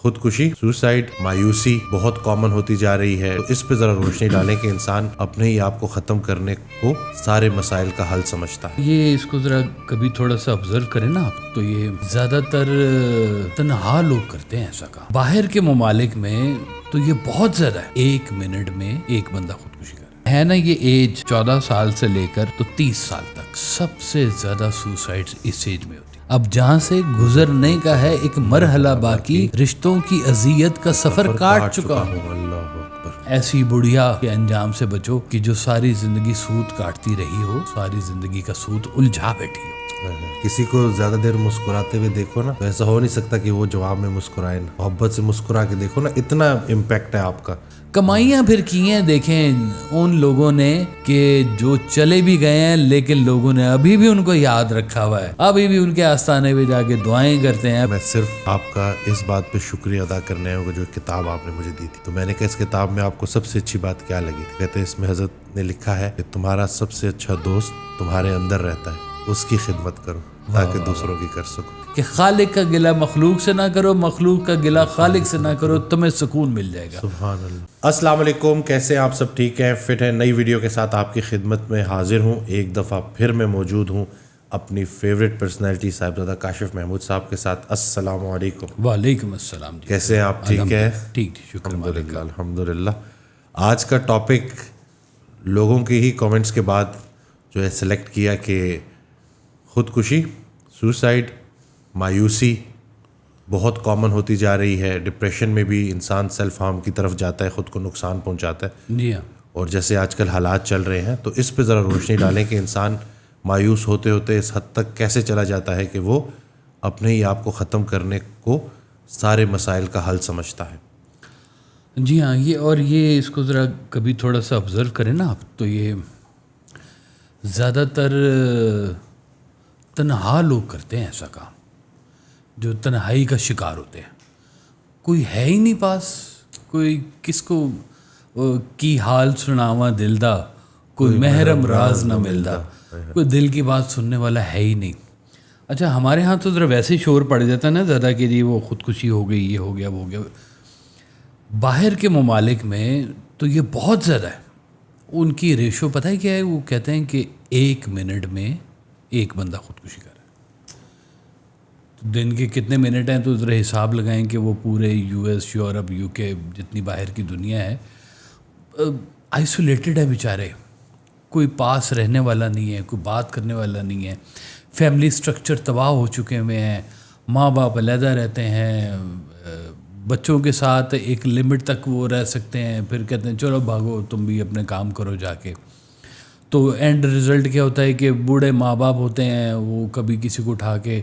خودکشی، سوسائڈ، مایوسی بہت کامن ہوتی جا رہی ہے. تو اس پہ ذرا روشنی ڈالیں کہ انسان اپنے ہی آپ کو ختم کرنے کو سارے مسائل کا حل سمجھتا ہے. یہ اس کو ذرا کبھی تھوڑا سا آبزرو کریں نا آپ تو یہ زیادہ تر تنہا لوگ کرتے ہیں ایسا کام. باہر کے ممالک میں تو یہ بہت زیادہ ہے. 1 منٹ میں ایک بندہ خودکشی کر رہا ہے نا. یہ ایج 14 سال سے لے کر تو 30 سال تک سب سے زیادہ سوسائڈ اس ایج میں ہوتی. اب جہاں سے گزرنے کا ہے ایک مرحلہ باقی، رشتوں کی اذیت کا سفر کاٹ چکا ہوں. اللہ اکبر. ایسی بڑھیا کے انجام سے بچو کہ جو ساری زندگی سود کاٹتی رہی ہو، ساری زندگی کا سود الجھا بیٹھی ہو. کسی کو زیادہ دیر مسکراتے ہوئے دیکھو نا تو ایسا ہو نہیں سکتا کہ وہ جواب میں مسکرائے نا. محبت سے مسکرا کے دیکھو نا، اتنا امپیکٹ ہے آپ کا. کمائیاں پھر کی ہیں دیکھیں ان لوگوں نے کہ جو چلے بھی گئے ہیں لیکن لوگوں نے ابھی بھی ان کو یاد رکھا ہوا ہے، ابھی بھی ان کے آستانے پہ جا کے دعائیں کرتے ہیں. میں صرف آپ کا اس بات پہ شکریہ ادا کرنے آیا ہوں کہ جو کتاب آپ نے مجھے دی تھی. تو میں نے کہا اس کتاب میں آپ کو سب سے اچھی بات کیا لگی؟ کہتے ہیں اس میں حضرت نے لکھا ہے کہ تمہارا سب سے اچھا دوست تمہارے اندر رہتا ہے، اس کی خدمت کرو تاکہ دوسروں کی کر سکو. کہ خالق کا گلہ مخلوق سے نہ کرو، مخلوق کا گلہ خالق سے نہ کرو، تمہیں سکون مل جائے گا. سبحان اللہ. السلام علیکم، کیسے ہیں آپ سب؟ ٹھیک ہیں، فٹ ہیں؟ نئی ویڈیو کے ساتھ آپ کی خدمت میں حاضر ہوں. ایک دفعہ پھر میں موجود ہوں اپنی فیوریٹ پرسنالٹی صاحبزادہ کاشف محمود صاحب کے ساتھ. السلام علیکم. وعلیکم السلام. کیسے ہیں آپ؟ ٹھیک ہیں؟ ٹھیک، شکر الحمدللہ الحمدللہ. آج کا ٹاپک لوگوں کے ہی کامنٹس کے بعد جو ہے سلیکٹ کیا کہ خودکشی، سوسائڈ، مایوسی بہت کامن ہوتی جا رہی ہے. ڈپریشن میں بھی انسان سیلف ہارم کی طرف جاتا ہے، خود کو نقصان پہنچاتا ہے. جی ہاں. اور جیسے آج کل حالات چل رہے ہیں تو اس پہ ذرا روشنی ڈالیں کہ انسان مایوس ہوتے ہوتے اس حد تک کیسے چلا جاتا ہے کہ وہ اپنے ہی آپ کو ختم کرنے کو سارے مسائل کا حل سمجھتا ہے. جی ہاں. یہ اس کو ذرا کبھی تھوڑا سا آبزرو کریں نا آپ تو یہ زیادہ تر تنہا لوگ کرتے ہیں ایسا کام، جو تنہائی کا شکار ہوتے ہیں. کوئی ہے ہی نہیں پاس، کوئی کس کو کی حال سناواں دل دا، کوئی محرم راز نہ ملدا، کوئی دل کی بات سننے والا ہے ہی نہیں. اچھا ہمارے ہاں تو ذرا ویسے ہی شور پڑ جاتا ہے نا زیادہ کہ جی وہ خودکشی ہو گئی، یہ ہو گیا، وہ ہو گیا. باہر کے ممالک میں تو یہ بہت زیادہ ہے. ان کی ریشو پتہ ہے کیا ہے؟ وہ کہتے ہیں کہ 1 منٹ میں ایک بندہ خودکشی کر رہا ہے. تو دن کے کتنے منٹ ہیں تو ذرا حساب لگائیں کہ وہ پورے US، یورپ، UK جتنی باہر کی دنیا ہے آئسولیٹڈ ہے بیچارے. کوئی پاس رہنے والا نہیں ہے، کوئی بات کرنے والا نہیں ہے. فیملی سٹرکچر تباہ ہو چکے ہوئے ہیں، ماں باپ علیحدہ رہتے ہیں، بچوں کے ساتھ ایک لمٹ تک وہ رہ سکتے ہیں، پھر کہتے ہیں چلو بھاگو تم بھی اپنے کام کرو جا کے. تو اینڈ رزلٹ کیا ہوتا ہے کہ بوڑھے ماں باپ ہوتے ہیں، وہ کبھی کسی کو اٹھا کے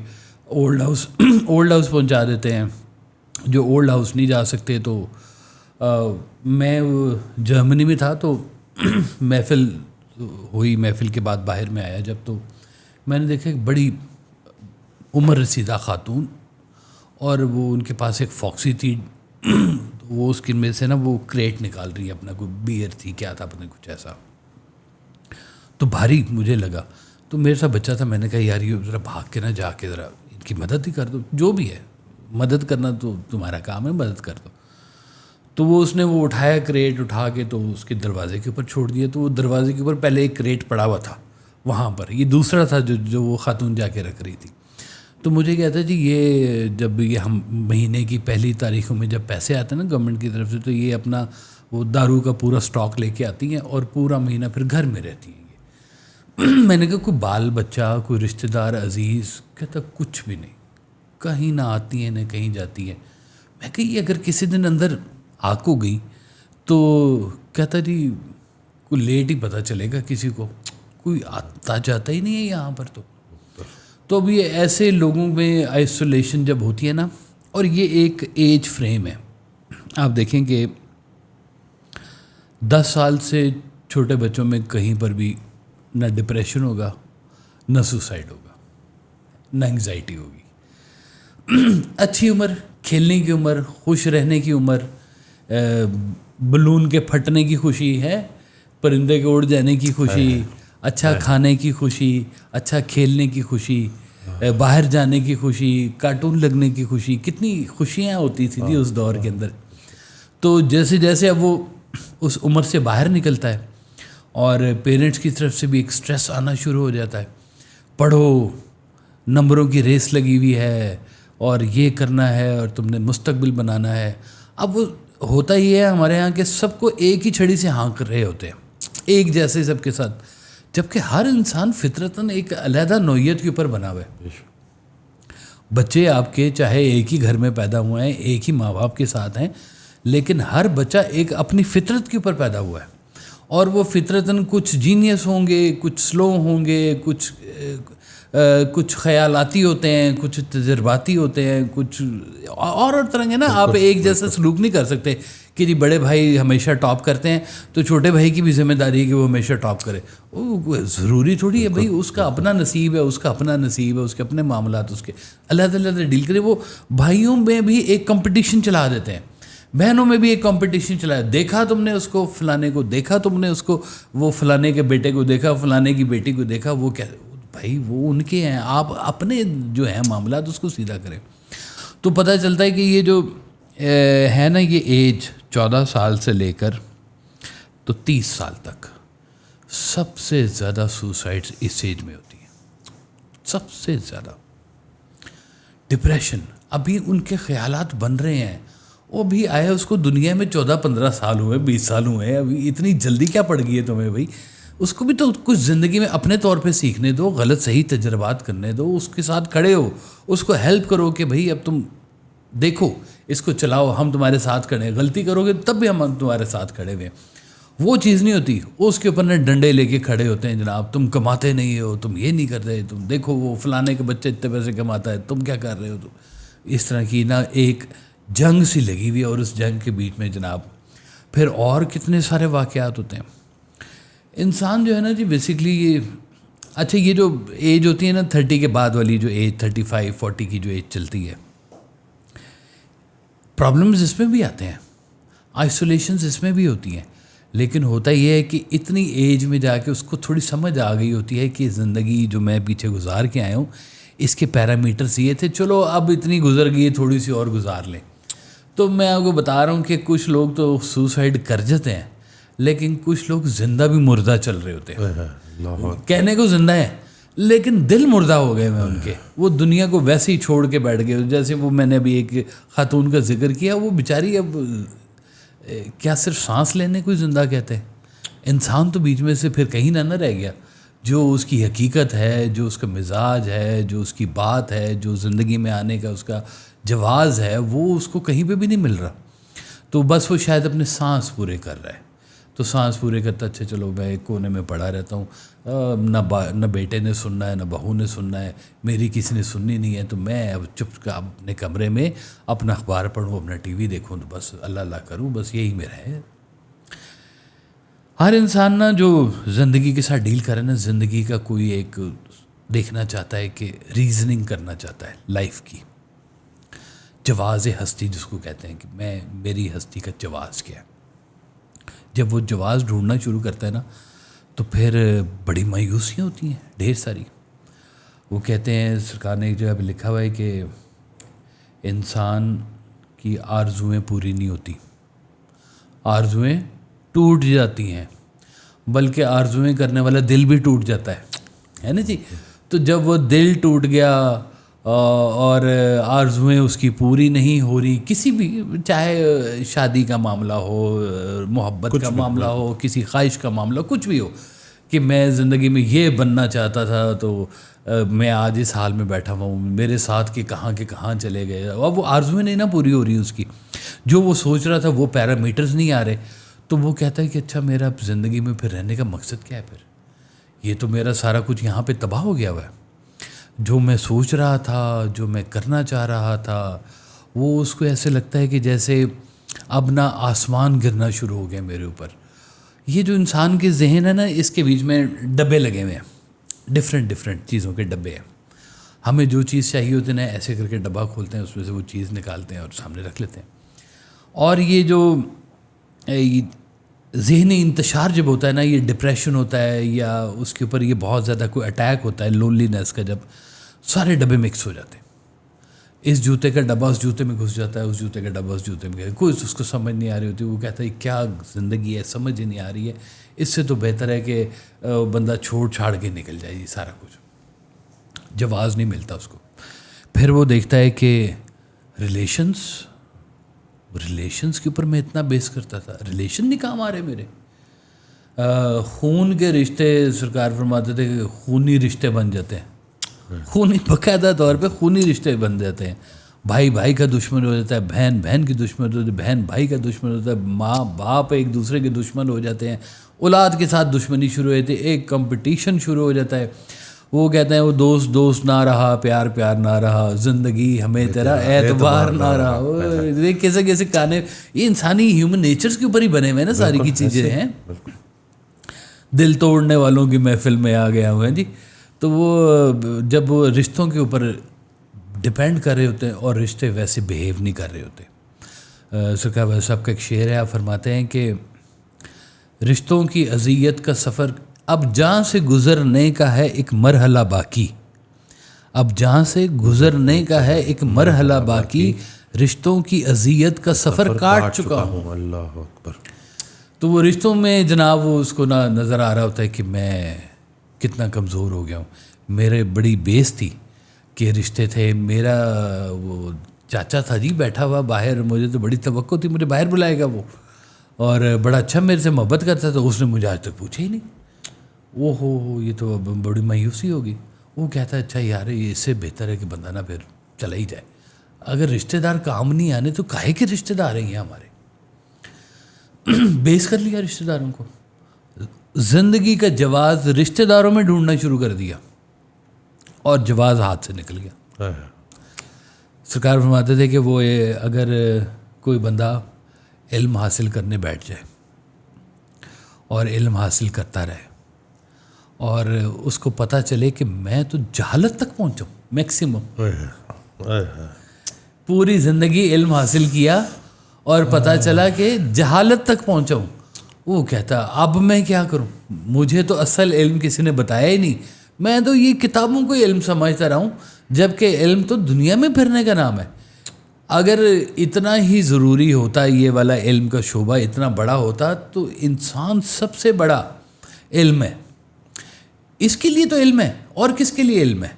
اولڈ ہاؤس پہنچا دیتے ہیں. جو اولڈ ہاؤس نہیں جا سکتے تو میں جرمنی میں تھا تو محفل ہوئی، محفل کے بعد باہر میں آیا جب تو میں نے دیکھا ایک بڑی عمر رسیدہ خاتون، اور وہ ان کے پاس ایک فاکسی تھی. وہ اس کے میں سے نا وہ کریٹ نکال رہی ہے اپنا، کوئی بیئر تھی کیا تھا پتہ نہیں، کچھ ایسا. تو بھاری مجھے لگا، تو میرے ساتھ بچہ تھا، میں نے کہا یار یہ ذرا بھاگ کے نہ جا کے ذرا ان کی مدد ہی کر دو. جو بھی ہے مدد کرنا تو تمہارا کام ہے، مدد کر دو. تو وہ اس نے وہ اٹھایا کریٹ، اٹھا کے تو اس کے دروازے کے اوپر چھوڑ دیا. تو وہ دروازے کے اوپر پہلے ایک کریٹ پڑا ہوا تھا وہاں پر، یہ دوسرا تھا جو وہ خاتون جا کے رکھ رہی تھی. تو مجھے کہتا ہے جی یہ جب یہ ہم مہینے کی پہلی تاریخوں میں جب پیسے آتے ہیں نا گورنمنٹ کی طرف سے، تو یہ اپنا وہ دارو کا پورا سٹاک لے کے آتی ہیں اور پورا مہینہ پھر گھر میں رہتی ہیں. میں نے کہا کوئی بال بچہ، کوئی رشتہ دار عزیز؟ کہتا کچھ بھی نہیں، کہیں نہ آتی ہیں نہ کہیں جاتی ہیں. میں کہ یہ اگر کسی دن اندر آگ ہو گئی تو کہتا جی کوئی لیٹ ہی پتہ چلے گا کسی کو، کوئی آتا جاتا ہی نہیں ہے یہاں پر. تو اب یہ ایسے لوگوں میں آئسولیشن جب ہوتی ہے نا، اور یہ ایک ایج فریم ہے. آپ دیکھیں کہ 10 سال سے چھوٹے بچوں میں کہیں پر بھی نہ ڈپریشن ہوگا، نہ سوسائڈ ہوگا، نہ انگزائٹی ہوگی. اچھی عمر، کھیلنے کی عمر، خوش رہنے کی عمر، بلون کے پھٹنے کی خوشی ہے، پرندے کے اڑ جانے کی خوشی، اچھا کھانے کی خوشی، اچھا کھیلنے کی خوشی، باہر جانے کی خوشی, کارٹون لگنے کی خوشی, کتنی خوشیاں ہوتی تھی اس دور کے اندر. تو جیسے جیسے اب وہ اس عمر سے باہر نکلتا ہے اور پیرنٹس کی طرف سے بھی ایک سٹریس آنا شروع ہو جاتا ہے, پڑھو, نمبروں کی ریس لگی ہوئی ہے اور یہ کرنا ہے اور تم نے مستقبل بنانا ہے. اب وہ ہوتا یہ ہے ہمارے یہاں کہ سب کو ایک ہی چھڑی سے ہانک رہے ہوتے ہیں, ایک جیسے سب کے ساتھ, جبکہ ہر انسان فطرتاً ایک علیحدہ نوعیت کے اوپر بنا ہوا ہے. بچے آپ کے چاہے ایک ہی گھر میں پیدا ہوئے ہیں, ایک ہی ماں باپ کے ساتھ ہیں, لیکن ہر بچہ ایک اپنی فطرت کے اوپر پیدا ہوا ہے, اور وہ فطرتاً کچھ جینیس ہوں گے, کچھ سلو ہوں گے, کچھ خیالاتی ہوتے ہیں, کچھ تجرباتی ہوتے ہیں, کچھ اور طرح کے نا. آپ ایک جیسا سلوک نہیں کر سکتے کہ جی بڑے بھائی ہمیشہ ٹاپ کرتے ہیں تو چھوٹے بھائی کی بھی ذمہ داری ہے کہ وہ ہمیشہ ٹاپ کرے. وہ ضروری تھوڑی ہے بھائی, اس کا اپنا نصیب ہے, اس کا اپنا نصیب ہے, اس کے اپنے معاملات اس کے اللہ علیحدہ ڈیل کرے. وہ بھائیوں میں بھی ایک کمپٹیشن چلا دیتے ہیں, بہنوں میں بھی ایک کمپٹیشن چلا ہے. دیکھا تم نے اس کو فلانے کو, دیکھا تم نے اس کو, وہ فلانے کے بیٹے کو دیکھا, فلانے کی بیٹی کو دیکھا, وہ کیا بھائی وہ ان کے ہیں, آپ اپنے جو ہیں معاملات اس کو سیدھا کریں. تو پتہ چلتا ہے کہ یہ جو ہے نا, یہ ایج 14 سال سے لے کر تو 30 سال تک سب سے زیادہ سوسائڈ اس ایج میں ہوتی ہیں, سب سے زیادہ. ڈپریشن, ابھی ان کے خیالات بن رہے ہیں, وہ بھی آیا اس کو دنیا میں 14-15 سال ہوئے, 20 سال ہوئے ہیں, ابھی اتنی جلدی کیا پڑ گئی ہے تمہیں بھائی. اس کو بھی تو کچھ زندگی میں اپنے طور پہ سیکھنے دو, غلط صحیح تجربات کرنے دو, اس کے ساتھ کھڑے ہو, اس کو ہیلپ کرو کہ بھائی اب تم دیکھو اس کو چلاؤ, ہم تمہارے ساتھ کھڑے ہیں, غلطی کرو گے تب بھی ہم تمہارے ساتھ کھڑے ہوئے. وہ چیز نہیں ہوتی, اس کے اوپر نے ڈنڈے لے کے کھڑے ہوتے ہیں, جناب تم کماتے نہیں ہو, تم یہ نہیں کرتے, تم دیکھو وہ فلانے کے بچے اتنے پیسے کماتا ہے, تم کیا کر رہے ہو. تو اس طرح کی نا ایک جنگ سی لگی ہوئی ہے, اور اس جنگ کے بیچ میں جناب پھر اور کتنے سارے واقعات ہوتے ہیں. انسان جو ہے نا جی بیسکلی یہ اچھا, یہ جو ایج ہوتی ہے نا 30 کے بعد والی جو ایج 35-40 کی جو ایج چلتی ہے, پرابلمز اس میں بھی آتے ہیں, آئسولیشنز اس میں بھی ہوتی ہیں, لیکن ہوتا یہ ہے کہ اتنی ایج میں جا کے اس کو تھوڑی سمجھ آ گئی ہوتی ہے کہ زندگی جو میں پیچھے گزار کے آیا ہوں اس کے پیرامیٹرز یہ تھے, چلو اب اتنی گزر گئی ہے, تھوڑی سی اور گزار لیں. تو میں آپ کو بتا رہا ہوں کہ کچھ لوگ تو سوسائڈ کر جاتے ہیں, لیکن کچھ لوگ زندہ بھی مردہ چل رہے ہوتے ہیں. کہنے کو زندہ ہیں لیکن دل مردہ ہو گئے ہیں ان کے, وہ دنیا کو ویسے ہی چھوڑ کے بیٹھ گئے. جیسے وہ میں نے ابھی ایک خاتون کا ذکر کیا, وہ بیچاری اب کیا صرف سانس لینے کو ہی زندہ کہتے ہیں. انسان تو بیچ میں سے پھر کہیں نہ رہ گیا. جو اس کی حقیقت ہے, جو اس کا مزاج ہے, جو اس کی بات ہے, جو زندگی میں آنے کا اس کا جواز ہے, وہ اس کو کہیں پہ بھی نہیں مل رہا. تو بس وہ شاید اپنے سانس پورے کر رہا ہے. تو سانس پورے کرتا, اچھا چلو میں ایک کونے میں پڑا رہتا ہوں, نہ بیٹے نے سننا ہے, نہ بہو نے سننا ہے, میری کسی نے سننی نہیں ہے, تو میں اب چپ کا اپنے کمرے میں اپنا اخبار پڑھوں, اپنا ٹی وی دیکھوں, تو بس اللہ اللہ کروں, بس یہی میرا ہے. ہر انسان نا جو زندگی کے ساتھ ڈیل کرے نا, زندگی کا کوئی ایک دیکھنا چاہتا ہے کہ ریزننگ کرنا چاہتا ہے لائف کی, جواز ہستی جس کو کہتے ہیں کہ میری ہستی کا جواز کیا ہے. جب وہ جواز ڈھونڈنا شروع کرتا ہے نا تو پھر بڑی مایوسیاں ہوتی ہیں, ڈھیر ساری. وہ کہتے ہیں سرکار نے جو اب لکھا ہوا ہے کہ انسان کی آرزوئیں پوری نہیں ہوتی, آرزوئیں ٹوٹ جاتی ہیں, بلکہ آرزوئیں کرنے والا دل بھی ٹوٹ جاتا ہے نا جی. تو جب وہ دل ٹوٹ گیا اور آرزوئیں اس کی پوری نہیں ہو رہی, کسی بھی, چاہے شادی کا معاملہ ہو, محبت کا معاملہ ہو, کسی خواہش کا معاملہ, کچھ بھی ہو, کہ میں زندگی میں یہ بننا چاہتا تھا تو میں آج اس حال میں بیٹھا ہوا ہوں, میرے ساتھ کے کہاں چلے گئے. اب وہ آرزوئیں نہیں نا پوری ہو رہی اس کی, جو وہ سوچ رہا تھا وہ پیرامیٹرز نہیں آ رہے. تو وہ کہتا ہے کہ اچھا میرا زندگی میں پھر رہنے کا مقصد کیا ہے, پھر یہ تو میرا سارا کچھ یہاں پہ تباہ ہو گیا ہوا ہے. جو میں سوچ رہا تھا, جو میں کرنا چاہ رہا تھا, وہ اس کو ایسے لگتا ہے کہ جیسے اب نہ آسمان گرنا شروع ہو گیا میرے اوپر. یہ جو انسان کے ذہن ہے نا, اس کے بیچ میں ڈبے لگے ہوئے ہیں, ڈفرینٹ چیزوں کے ڈبے ہیں. ہمیں جو چیز چاہیے ہوتی ہے نا, ایسے کر کے ڈبہ کھولتے ہیں, اس میں سے وہ چیز نکالتے ہیں اور سامنے رکھ لیتے ہیں. اور یہ جو ذہنی انتشار جب ہوتا ہے نا, یہ ڈپریشن ہوتا ہے یا اس کے اوپر یہ بہت زیادہ کوئی اٹیک ہوتا ہے لونلی نیس کا, جب سارے ڈبے مکس ہو جاتے ہیں. اس جوتے کا ڈبہ اس جوتے میں گھس جاتا ہے, اس جوتے کا ڈبہ اس جوتے میں, کوئی اس کو سمجھ نہیں آ رہی ہوتی. وہ کہتا ہے کیا زندگی ہے, سمجھ ہی نہیں آ رہی ہے. اس سے تو بہتر ہے کہ بندہ چھوڑ چھاڑ کے نکل جائے. یہ سارا کچھ جواز نہیں ملتا اس کو. پھر وہ دیکھتا ہے کہ ریلیشنز کے اوپر میں اتنا بیس کرتا تھا, ریلیشن نہیں کام آ رہے میرے. خون کے رشتے سرکار فرماتے تھے کہ خونی رشتے بن جاتے ہیں, خونی باقاعدہ طور پہ خونی رشتے بن جاتے ہیں. بھائی بھائی کا دشمن ہو جاتا ہے, بہن بہن کی دشمن ہو جاتی ہے, بہن بھائی کا دشمن ہوتا ہے, ماں باپ ایک دوسرے کے دشمن ہو جاتے ہیں, اولاد کے ساتھ دشمنی شروع ہو جاتی ہے, ایک کمپٹیشن شروع ہو جاتا ہے. وہ کہتے ہیں وہ دوست نہ رہا, پیار نہ رہا, زندگی ہمیں تیرا اعتبار نہ رہا. کیسے کہانے, یہ انسانی ہیومن نیچرز کے اوپر ہی بنے ہوئے ہیں نا ساری کی چیزیں ہیں. دل توڑنے والوں کی محفل میں آ گیا ہوا ہے جی. تو وہ جب وہ رشتوں کے اوپر ڈپینڈ کر رہے ہوتے ہیں اور رشتے ویسے بیہیو نہیں کر رہے ہوتے. سرکار صاحب کا ایک شعر ہے, آپ فرماتے ہیں کہ رشتوں کی اذیت کا سفر اب جہاں سے گزرنے کا ہے ایک مرحلہ باقی, اب جہاں سے گزرنے کا ہے ایک مرحلہ باقی, رشتوں کی اذیت کا سفر کاٹ چکا ہوں. اللہ اکبر. تو وہ رشتوں میں جناب وہ اس کو نہ نظر آ رہا ہوتا ہے کہ میں کتنا کمزور ہو گیا ہوں. میرے بڑی بیس تھی کہ رشتے تھے. میرا وہ چاچا تھا جی بیٹھا ہوا باہر, مجھے تو بڑی توقع تھی مجھے باہر بلائے گا وہ, اور بڑا اچھا میرے سے محبت کرتا تھا. اس نے مجھے آج تک پوچھا ہی نہیں. او ہو یہ تو بڑی مایوسی ہوگی. وہ کہتا ہے اچھا یار یہ اس سے بہتر ہے کہ بندہ نا پھر چلا ہی جائے. اگر رشتہ دار کام نہیں آنے تو کاہے کے رشتہ دار ہیں ہمارے. بیس کر لیا رشتہ داروں کو, زندگی کا جواز رشتہ داروں میں ڈھونڈنا شروع کر دیا اور جواز ہاتھ سے نکل گیا. سرکار فرماتے تھے کہ وہ اگر کوئی بندہ علم حاصل کرنے بیٹھ جائے اور علم حاصل کرتا رہے اور اس کو پتہ چلے کہ میں تو جہالت تک پہنچا ہوں میکسیمم, پوری زندگی علم حاصل کیا اور پتہ چلا کہ جہالت تک پہنچا ہوں. وہ کہتا اب میں کیا کروں, مجھے تو اصل علم کسی نے بتایا ہی نہیں, میں تو یہ کتابوں کو علم سمجھتا رہا ہوں, جب کہ علم تو دنیا میں پھرنے کا نام ہے. اگر اتنا ہی ضروری ہوتا یہ والا علم کا شعبہ اتنا بڑا ہوتا تو انسان سب سے بڑا علم ہے. اس کے لیے تو علم ہے, اور کس کے لیے علم ہے؟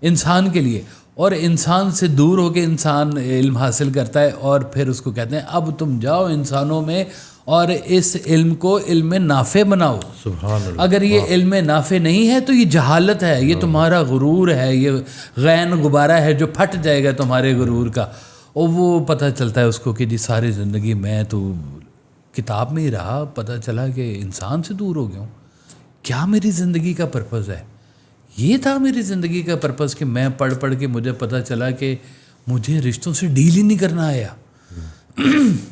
انسان کے لیے. اور انسان سے دور ہو کے انسان علم حاصل کرتا ہے اور پھر اس کو کہتے ہیں اب تم جاؤ انسانوں میں اور اس علم کو علم نافع بناؤ. سبحان اللہ. اگر یہ علم نافع نہیں ہے تو یہ جہالت ہے, یہ تمہارا غرور ہے, یہ غین غبارہ ہے جو پھٹ جائے گا تمہارے غرور کا. اور وہ پتہ چلتا ہے اس کو کہ جی ساری زندگی میں تو کتاب میں ہی رہا, پتہ چلا کہ انسان سے دور ہو گیا ہوں. کیا میری زندگی کا پرپز ہے؟ یہ تھا میری زندگی کا پرپز کہ میں پڑھ کے مجھے پتہ چلا کہ مجھے رشتوں سے ڈیل ہی نہیں کرنا آیا.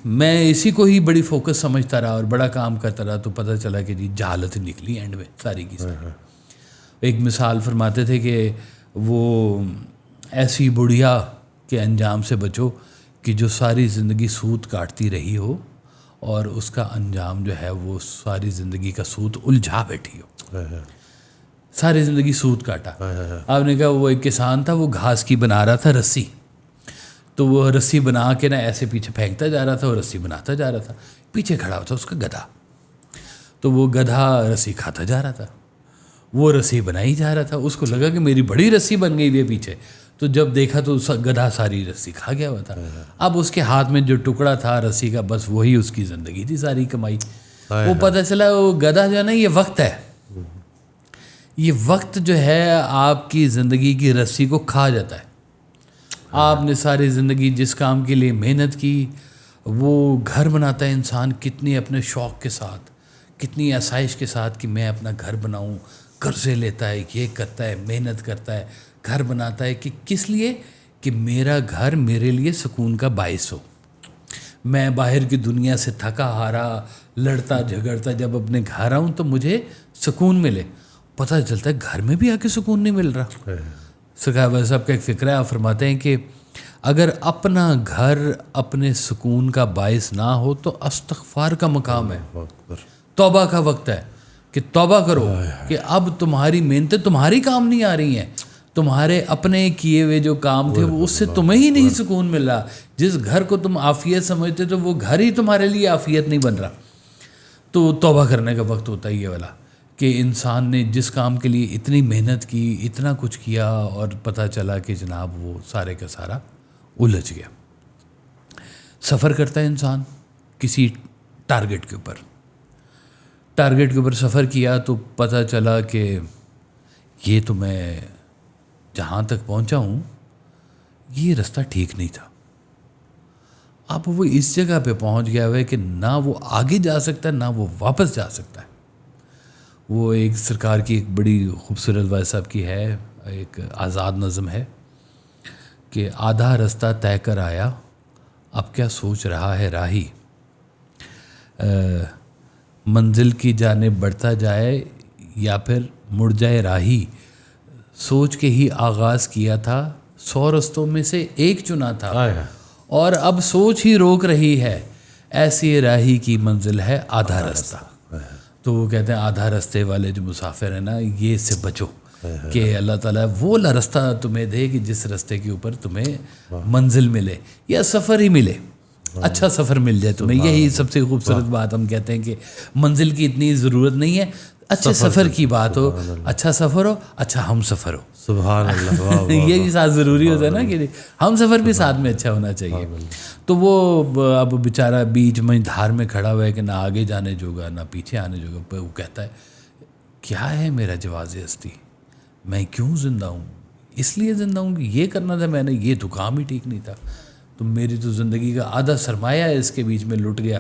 میں اسی کو ہی بڑی فوکس سمجھتا رہا اور بڑا کام کرتا رہا, تو پتہ چلا کہ جی جہالت نکلی اینڈ میں ساری کی ساری. ایک مثال فرماتے تھے کہ وہ ایسی بڑھیا کے انجام سے بچو کہ جو ساری زندگی سود کاٹتی رہی ہو اور اس کا انجام جو ہے وہ ساری زندگی کا سود الجھا بیٹھی ہو. ساری زندگی سود کاٹا. آپ نے کہا وہ ایک کسان تھا, وہ گھاس کی بنا رہا تھا رسی, تو وہ رسی بنا کے نا ایسے پیچھے پھینکتا جا رہا تھا اور رسی بناتا جا رہا تھا. پیچھے کھڑا ہوا تھا اس کا گدھا, تو وہ گدھا رسی کھاتا جا رہا تھا, وہ رسی بنائی جا رہا تھا. اس کو لگا کہ میری بڑی رسی بن گئی ہے پیچھے, تو جب دیکھا تو گدھا ساری رسی کھا گیا ہوا تھا. اب اس کے ہاتھ میں جو ٹکڑا تھا رسی کا بس وہی اس کی زندگی تھی ساری کمائی. وہ پتہ چلا وہ گدھا جو ہے نا یہ وقت ہے, یہ وقت جو ہے آپ کی زندگی کی رسی کو کھا جاتا ہے. آپ نے ساری زندگی جس کام کے لیے محنت کی, وہ گھر بناتا ہے انسان کتنی اپنے شوق کے ساتھ, کتنی آسائش کے ساتھ کہ میں اپنا گھر بناؤں, قرضے لیتا ہے, یہ کرتا ہے, محنت کرتا ہے, گھر بناتا ہے کہ کس لیے, کہ میرا گھر میرے لیے سکون کا باعث ہو. میں باہر کی دنیا سے تھکا ہارا لڑتا جھگڑتا جب اپنے گھر آؤں تو مجھے سکون ملے. پتہ چلتا ہے گھر میں بھی آ کے سکون نہیں مل رہا. سرکار صاحب کا ایک فکر ہے, آپ فرماتے ہیں کہ اگر اپنا گھر اپنے سکون کا باعث نہ ہو تو استغفار کا مقام ہے, توبہ کا وقت ہے کہ توبہ کرو کہ اب تمہاری محنتیں تمہاری کام نہیں آ رہی ہیں, تمہارے اپنے کیے ہوئے جو کام تھے وہ اس سے تمہیں ہی نہیں سکون مل رہا. جس گھر کو تم عافیت سمجھتے تو وہ گھر ہی تمہارے لیے عافیت نہیں بن رہا. تو توبہ کرنے کا وقت ہوتا ہے یہ والا کہ انسان نے جس کام کے لیے اتنی محنت کی, اتنا کچھ کیا, اور پتہ چلا کہ جناب وہ سارے کا سارا الجھ گیا. سفر کرتا ہے انسان کسی ٹارگٹ کے اوپر سفر کیا تو پتہ چلا کہ یہ تو میں جہاں تک پہنچا ہوں یہ رستہ ٹھیک نہیں تھا. اب وہ اس جگہ پہ پہنچ گیا ہے کہ نہ وہ آگے جا سکتا ہے نہ وہ واپس جا سکتا ہے. وہ ایک سرکار کی ایک بڑی خوبصورت وائس صاحب کی ہے, ایک آزاد نظم ہے کہ آدھا رستہ طے کر آیا اب کیا سوچ رہا ہے راہی, منزل کی جانب بڑھتا جائے یا پھر مڑ جائے راہی, سوچ کے ہی آغاز کیا تھا 100 رستوں میں سے ایک چنا تھا, اور اب سوچ ہی روک رہی ہے ایسی راہی کی منزل ہے آدھا رستہ. تو وہ کہتے ہیں آدھا رستے والے جو مسافر ہیں نا یہ اس سے بچو کہ اللہ تعالیٰ وہ رستہ تمہیں دے کہ جس رستے کے اوپر تمہیں منزل ملے یا سفر ہی ملے, اچھا سفر مل جائے تمہیں. یہی سب سے خوبصورت بات ہم کہتے ہیں کہ منزل کی اتنی ضرورت نہیں ہے, اچھے سفر کی بات ہو, اچھا سفر ہو, اچھا ہم سفر ہو. سبحان اللہ. یہ بھی ساتھ ضروری ہوتا ہے نا کہ ہم سفر بھی ساتھ میں اچھا ہونا چاہیے. تو وہ اب بیچارہ بیچ میں دھار میں کھڑا ہوا ہے کہ نہ آگے جانے جوگا نہ پیچھے آنے جوگا. وہ کہتا ہے کیا ہے میرا جواز ہستی, میں کیوں زندہ ہوں؟ اس لیے زندہ ہوں کہ یہ کرنا تھا میں نے, یہ تو کام ہی ٹھیک نہیں تھا. تو میری تو زندگی کا آدھا سرمایہ ہے اس کے بیچ میں لٹ گیا,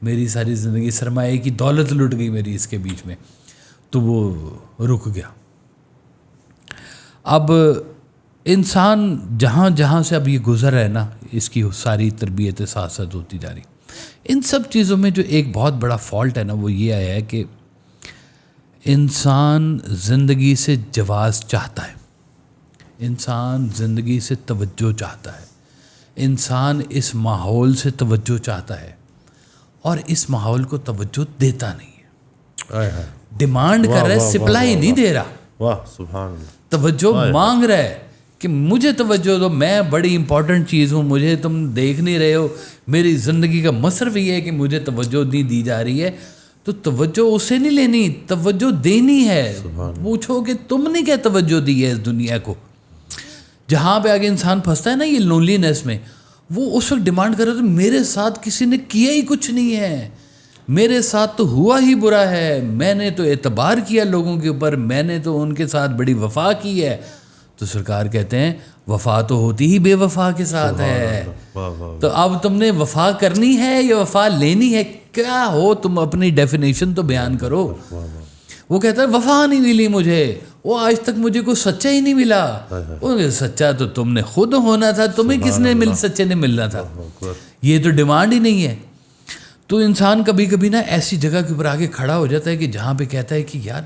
میری ساری زندگی سرمایہ کی دولت لٹ گئی میری اس کے بیچ میں. تو وہ رک گیا. اب انسان جہاں جہاں سے اب یہ گزر ہے نا, اس کی ساری تربیت ساتھ ساتھ ہوتی جا رہی. ان سب چیزوں میں جو ایک بہت بڑا فالٹ ہے نا وہ یہ آیا ہے کہ انسان زندگی سے جواز چاہتا ہے, انسان زندگی سے توجہ چاہتا ہے, انسان اس ماحول سے توجہ چاہتا ہے اور اس ماحول کو توجہ دیتا نہیں ہے. ڈیمانڈ کر رہا ہے, سپلائی نہیں دے رہا. واہ سبحان اللہ. توجہ مانگ رہا ہے کہ مجھے توجہ دو, میں بڑی امپورٹنٹ چیز ہوں, مجھے تم دیکھ نہیں رہے ہو, میری زندگی کا مصرف یہ ہے کہ مجھے توجہ نہیں دی جا رہی ہے. تو توجہ اسے نہیں لینی, توجہ دینی ہے. پوچھو کہ تم نے کیا توجہ دی ہے اس دنیا کو. جہاں پہ آگے انسان پھنستا ہے نا یہ لونلینس میں, وہ اس وقت ڈیمانڈ کر رہا ہے میرے ساتھ کسی نے کیا ہی کچھ نہیں ہے, میرے ساتھ تو ہوا ہی برا ہے, میں نے تو اعتبار کیا لوگوں کے اوپر, میں نے تو ان کے ساتھ بڑی وفا کی ہے. تو سرکار کہتے ہیں وفا تو ہوتی ہی بے وفا کے ساتھ ہے. تو اب تم نے وفا کرنی ہے یا وفا لینی ہے, کیا ہو تم, اپنی ڈیفینیشن تو بیان کرو. وہ کہتا ہے وفا نہیں ملی مجھے, وہ آج تک مجھے کوئی سچا ہی نہیں ملا. سچا تو تم نے خود ہونا تھا, تمہیں کس نے سچے نے ملنا تھا, یہ تو ڈیمانڈ ہی نہیں ہے. تو انسان کبھی کبھی نا ایسی جگہ کے اوپر آگے کھڑا ہو جاتا ہے کہ جہاں پہ کہتا ہے کہ یار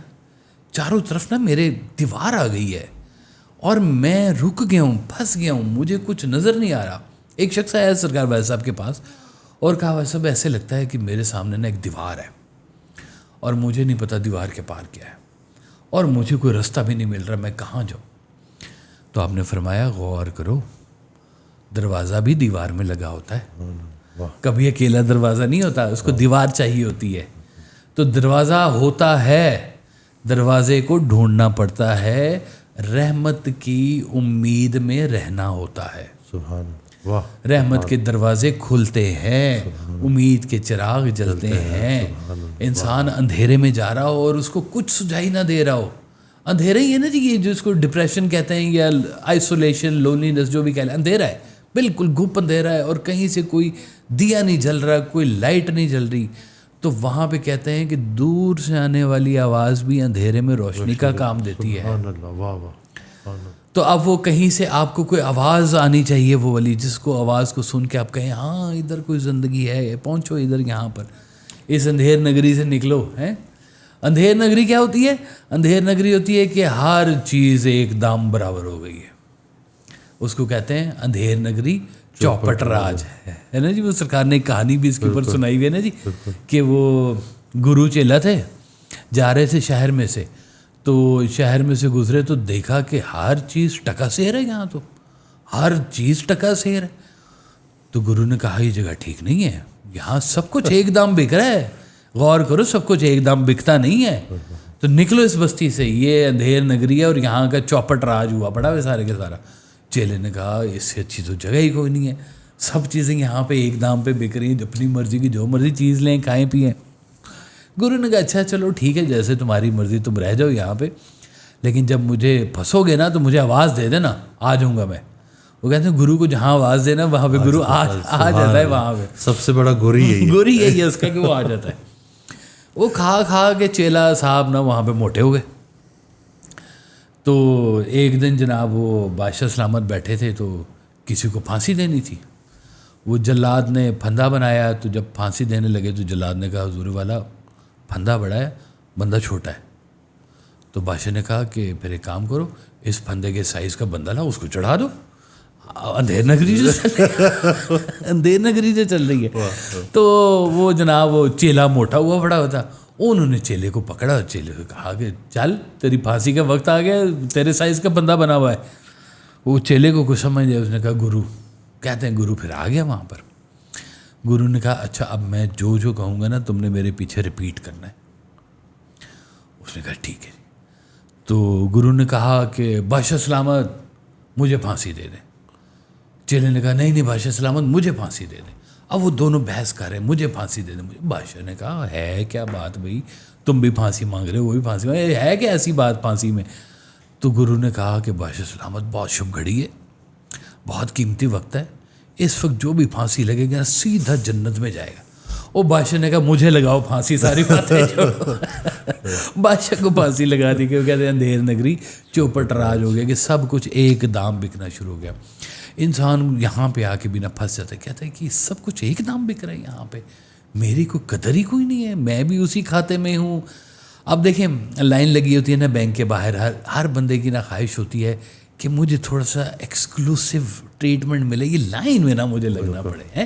چاروں طرف نا میرے دیوار آ گئی ہے اور میں رک گیا ہوں, پھنس گیا ہوں, مجھے کچھ نظر نہیں آ رہا. ایک شخص آیا سرکار بھائی صاحب کے پاس اور کہا بھائی صاحب ایسے لگتا ہے کہ میرے سامنے نا ایک دیوار ہے اور مجھے نہیں پتا دیوار کے پار کیا ہے اور مجھے کوئی رستہ بھی نہیں مل رہا, میں کہاں جاؤں. تو آپ نے فرمایا غور کرو, دروازہ بھی دیوار میں لگا ہوتا ہے, کبھی اکیلا دروازہ نہیں ہوتا, اس کو دیوار چاہیے ہوتی ہے. تو دروازہ ہوتا ہے, دروازے کو ڈھونڈنا پڑتا ہے, رحمت کی امید میں رہنا ہوتا ہے. سبحان واہ. رحمت کے دروازے کھلتے ہیں, امید کے چراغ جلتے ہیں. انسان اندھیرے میں جا رہا ہو اور اس کو کچھ سجائی نہ دے رہا ہو, اندھیرا ہی ہے نا جی, یہ جو اس کو ڈپریشن کہتے ہیں یا آئسولیشن, لونلینس جو بھی کہہ لیں, اندھیرا ہے, بالکل گھپ اندھیرا ہے اور کہیں سے کوئی دیا نہیں جل رہا, کوئی لائٹ نہیں جل رہی. تو وہاں پہ کہتے ہیں کہ دور سے آنے والی آواز بھی اندھیرے میں روشنی کا کام دیتی ہے. تو اب وہ کہیں سے آپ کو کوئی آواز آنی چاہیے, وہ والی جس کو آواز کو سن کے آپ کہیں ہاں ادھر کوئی زندگی ہے, پہنچو ادھر, یہاں پر اس اندھیر نگری سے نکلو. ہیں اندھیر نگری کیا ہوتی ہے؟ اندھیر نگری ہوتی ہے کہ ہر چیز ایک دام برابر ہو گئی ہے, اس کو کہتے ہیں اندھیر نگری چوپٹ راج ہے نا جی. وہ سرکار نے کہانی بھی اس کے اوپر سنائی ہوئی ہے نا جی, کہ وہ گرو چیلا تھے, جا رہے تھے شہر میں سے, تو شہر میں سے گزرے تو دیکھا کہ ہر چیز ٹکا سیر ہے یہاں، تو ہر چیز ٹکا سیر ہے. تو گرو نے کہا یہ جگہ ٹھیک نہیں ہے، یہاں سب کچھ ایک دام بک رہا ہے، غور کرو سب کچھ ایک دام بکتا نہیں ہے، تو نکلو اس بستی سے، یہ اندھیر نگری ہے اور یہاں کا چوپٹ راج ہوا پڑا ہے سارے کے سارا. چیلے نے کہا اس سے اچھی تو جگہ ہی کوئی نہیں ہے، سب چیزیں یہاں پہ ایک دام پہ بک رہی ہیں، اپنی مرضی کی جو مرضی چیز لیں کھائیں پئیں. گرو نے کہا اچھا چلو ٹھیک ہے، جیسے تمہاری مرضی، تم رہ جاؤ یہاں پہ، لیکن جب مجھے پھنسو گے نا تو مجھے آواز دے دینا، آ جاؤں گا میں. وہ کہتے ہیں گرو کو جہاں آواز دینا وہاں پہ گرو آ جاتا ہے، وہاں پہ سب سے بڑا گوری یہی ہے. گوری یہی ہے اس کا کہ وہ آ جاتا ہے. وہ کھا کے چیلا صاحب نا وہاں پہ موٹے ہو گئے. تو ایک دن جناب وہ بادشاہ سلامت بیٹھے تھے تو کسی کو پھانسی دینی تھی. وہ جلاد نے پھندا بنایا، تو جب پھانسی دینے لگے تو جلاد نے کہا حضور والا پھندا بڑا ہے، بندہ چھوٹا ہے. تو بادشاہ نے کہا کہ پھر ایک کام کرو، اس پھندے کے سائز کا بندہ لاؤ، اس کو چڑھا دو، اندھیر نگری جو چل رہی ہے. تو وہ جناب وہ چیلا موٹا ہوا بڑا ہوتا، انہوں نے چیلے کو پکڑا، چیلے کو کہا کہ چل تیری پھانسی کا وقت آ گیا، تیرے سائز کا بندہ بنا ہوا ہے. وہ چیلے کو کچھ سمجھ گیا، اس نے کہا گرو، کہتے ہیں گرو پھر آ گیا وہاں پر. گرو نے کہا اچھا اب میں جو کہوں گا نا تم نے میرے پیچھے ریپیٹ کرنا ہے. اس نے کہا ٹھیک ہے. تو گرو نے کہا کہ بادشاہ سلامت مجھے پھانسی دے دیں. چیلے نے کہا نہیں بادشاہ سلامت مجھے پھانسی دے دیں. اب وہ دونوں بحث کر رہے ہیں، مجھے پھانسی دے دیں مجھے. بادشاہ نے کہا ہے کیا بات بھائی، تم بھی پھانسی مانگ رہے ہو، وہ بھی پھانسی مانگ رہے، ہے کیا ایسی بات پھانسی میں. تو گرو نے کہا کہ بادشاہ سلامت بہت شبھ گھڑی ہے، بہت قیمتی وقت ہے، اس وقت جو بھی پھانسی لگے گا سیدھا جنت میں جائے گا. وہ بادشاہ نے کہا مجھے لگاؤ پھانسی، ساری باتیں جو بادشاہ کو پھانسی لگا دی کہ وہ کہتے ہیں اندھیر نگری چوپٹ راج ہو گیا کہ سب کچھ ایک دام بکنا شروع ہو گیا. انسان یہاں پہ آ کے بنا پھنس جاتا ہے، کہتا ہے کہ سب کچھ ایک دام بک رہا ہے یہاں پہ، میری کوئی قدر ہی کوئی نہیں ہے، میں بھی اسی کھاتے میں ہوں. اب دیکھیں لائن لگی ہوتی ہے نا بینک کے باہر، ہر بندے کی نا خواہش ہوتی ہے کہ مجھے تھوڑا سا ایکسکلوسیو ٹریٹمنٹ ملے، یہ لائن میں نہ مجھے لگنا پڑے ہیں.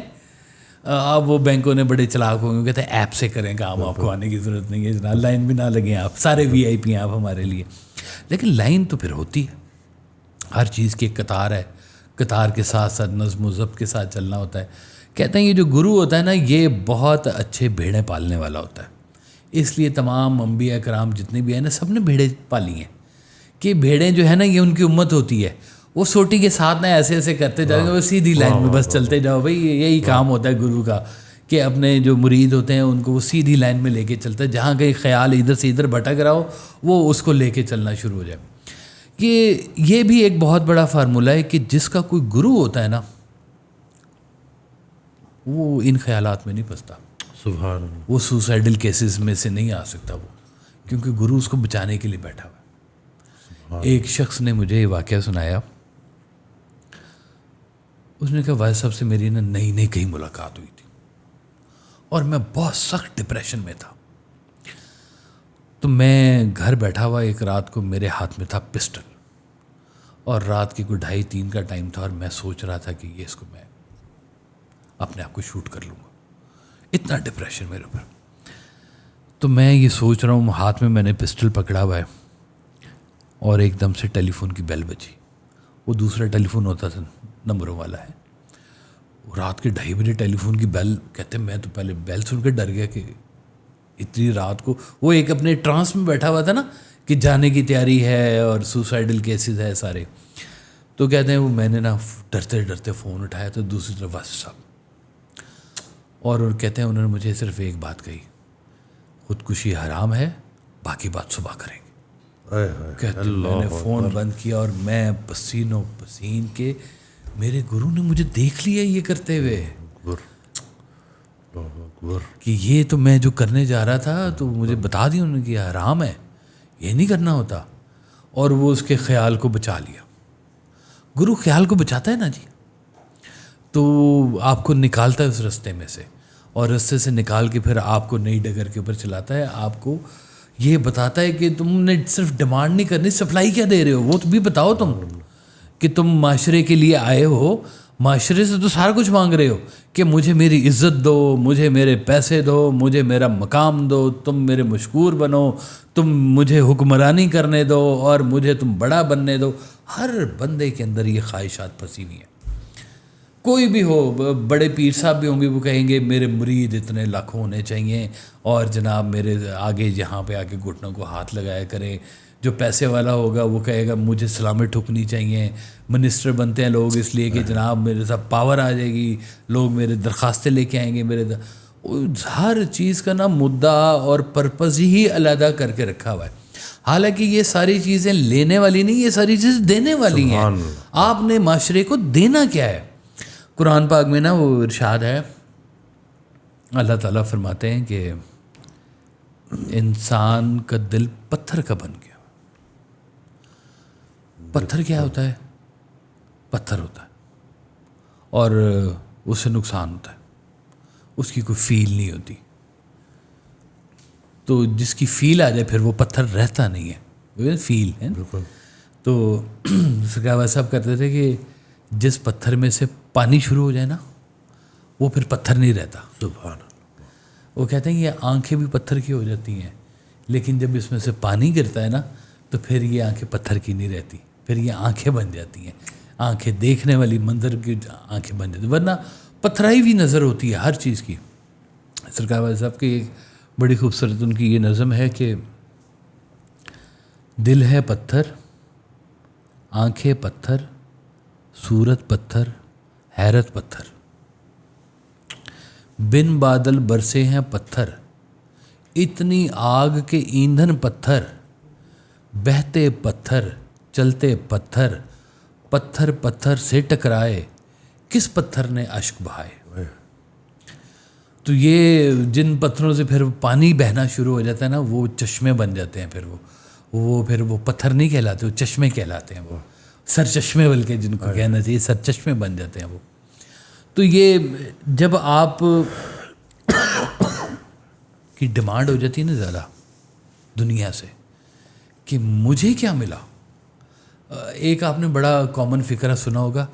اب وہ بینکوں نے بڑے چلاک ہوں گے، کہتے ہیں ایپ سے کریں کام، آپ کو آنے کی ضرورت نہیں ہے جناب، لائن بھی نہ لگیں، آپ سارے وی آئی پی ہیں آپ ہمارے لیے. لیکن لائن تو پھر ہوتی ہے، ہر چیز کی ایک قطار ہے، قطار کے ساتھ ساتھ نظم و ضبط کے ساتھ چلنا ہوتا ہے. کہتے ہیں یہ جو گرو ہوتا ہے نا یہ بہت اچھے بھیڑیں پالنے والا ہوتا ہے. اس لیے تمام انبیاء کرام جتنے بھی ہیں نا سب نے بھیڑیں پالی ہیں، کہ بھیڑیں جو ہے نا یہ ان کی امت ہوتی ہے. وہ سوٹی کے ساتھ نا ایسے ایسے کرتے جائیں گے، وہ سیدھی لائن میں بس چلتے جاؤ. بھائی یہی کام ہوتا ہے گرو کا، کہ اپنے جو مرید ہوتے ہیں ان کو وہ سیدھی لائن میں لے کے چلتا ہے، جہاں کہیں خیال ادھر سے ادھر بھٹک رہا ہو وہ اس کو لے کے چلنا شروع ہو جائے. یہ بھی ایک بہت بڑا فارمولہ ہے کہ جس کا کوئی گرو ہوتا ہے نا وہ ان خیالات میں نہیں پھنستا. سبحان اللہ. وہ سوسائڈل کیسز میں سے نہیں آ سکتا وہ، کیونکہ گرو اس کو بچانے کے لیے بیٹھا ہوا ہے. ایک شخص نے مجھے یہ واقعہ سنایا، اس نے کہا وائس صاحب سے میری نا نئی کہیں ملاقات ہوئی تھی اور میں بہت سخت ڈپریشن میں تھا. تو میں گھر بیٹھا ہوا ایک رات کو میرے ہاتھ میں تھا پسٹل، اور رات کی کوئی 2:30-3 کا ٹائم تھا، اور میں سوچ رہا تھا کہ یہ اس کو میں اپنے آپ کو شوٹ کر لوں گا، اتنا ڈپریشن میرے اوپر. تو میں یہ سوچ رہا ہوں، ہاتھ میں نے پسٹل پکڑا ہوا ہے، اور ایک دم سے ٹیلی فون کی بیل بجی. وہ دوسرا ٹیلی فون ہوتا تھا نمبروں والا ہے. رات کے 2:30 بجے ٹیلی فون کی بیل، کہتے ہیں میں تو پہلے بیل سن کے ڈر گیا کہ اتنی رات کو. وہ ایک اپنے ٹرانس میں بیٹھا ہوا تھا نا کہ جانے کی تیاری ہے اور سوسائڈل کیسز ہے سارے. تو کہتے ہیں وہ میں نے نا ڈرتے ڈرتے فون اٹھایا تو دوسری طرف واسف صاحب، اور کہتے ہیں انہوں نے مجھے صرف ایک بات کہی، خودکشی حرام ہے، باقی بات صبح کریں گے. کہتے ہیں میں نے فون بند کیا اور میں پسینوں پسین کے، میرے گرو نے مجھے دیکھ لیا یہ کرتے ہوئے کہ یہ تو میں جو کرنے جا رہا تھا تو مجھے بتا دیا انہوں نے کہ حرام ہے، یہ نہیں کرنا ہوتا. اور وہ اس کے خیال کو بچا لیا. گرو خیال کو بچاتا ہے نا جی، تو آپ کو نکالتا ہے اس رستے میں سے، اور رستے سے نکال کے پھر آپ کو نئی ڈگر کے اوپر چلاتا ہے. آپ کو یہ بتاتا ہے کہ تم نے صرف ڈیمانڈ نہیں کرنی، سپلائی کیا دے رہے ہو وہ بھی بتاؤ، تم کہ تم معاشرے کے لیے آئے ہو، معاشرے سے تو سارا کچھ مانگ رہے ہو کہ مجھے میری عزت دو، مجھے میرے پیسے دو، مجھے میرا مقام دو، تم میرے مشکور بنو، تم مجھے حکمرانی کرنے دو اور مجھے تم بڑا بننے دو. ہر بندے کے اندر یہ خواہشات پھنسی ہوئی ہیں. کوئی بھی ہو، بڑے پیر صاحب بھی ہوں گے، وہ کہیں گے میرے مرید اتنے لاکھ ہونے چاہیے اور جناب میرے آگے یہاں پہ آ کے گھٹنوں کو ہاتھ لگایا کرے. جو پیسے والا ہوگا وہ کہے گا مجھے سلامیں ٹھکنی چاہیے. منسٹر بنتے ہیں لوگ اس لیے کہ جناب میرے ساتھ پاور آ جائے گی، لوگ میرے درخواستیں لے کے آئیں گے. ہر چیز کا نا مدعا اور پرپز ہی علیحدہ کر کے رکھا ہوا ہے. حالانکہ یہ ساری چیزیں لینے والی نہیں، یہ ساری چیزیں دینے والی ہیں. آپ نے معاشرے کو دینا کیا ہے؟ قرآن پاک میں نا وہ ارشاد ہے، اللہ تعالیٰ فرماتے ہیں کہ انسان کا دل پتھر کا بن گیا. پتھر کیا ہوتا ہے؟ پتھر ہوتا ہے اور اس سے نقصان ہوتا ہے، اس کی کوئی فیل نہیں ہوتی. تو جس کی فیل آ جائے پھر وہ پتھر رہتا نہیں ہے، فیل ہے. تو سکھاوا صاحب کہتے تھے کہ جس پتھر میں سے پانی شروع ہو جائے نا وہ پھر پتھر نہیں رہتا. سبحان. وہ کہتے ہیں یہ آنکھیں بھی پتھر کی ہو جاتی ہیں، لیکن جب اس میں سے پانی گرتا ہے نا تو پھر یہ آنکھیں پتھر کی نہیں رہتی، پھر یہ آنکھیں بن جاتی ہیں. آنکھیں دیکھنے والی منظر کی آنکھیں بن جاتی ہیں، ورنہ پتھرائی بھی نظر ہوتی ہے ہر چیز کی. سرکار والد صاحب کی ایک بڑی خوبصورت ان کی یہ نظم ہے کہ دل ہے پتھر، آنکھیں پتھر، صورت پتھر، حیرت پتھر، بن بادل برسے ہیں پتھر، اتنی آگ کے ایندھن پتھر، بہتے پتھر، چلتے پتھر، پتھر پتھر سے ٹکرائے، کس پتھر نے اشک بہائے. تو یہ جن پتھروں سے پھر پانی بہنا شروع ہو جاتا ہے نا وہ چشمے بن جاتے ہیں. پھر وہ پتھر نہیں کہلاتے، وہ چشمے کہلاتے ہیں. وہ سر چشمے بلکہ جن کو کہنا چاہیے، سر چشمے بن جاتے ہیں وہ. تو یہ جب آپ کی ڈیمانڈ ہو جاتی ہے نا زیادہ دنیا سے کہ مجھے کیا ملا. ایک آپ نے بڑا کامن فکرہ سنا ہوگا،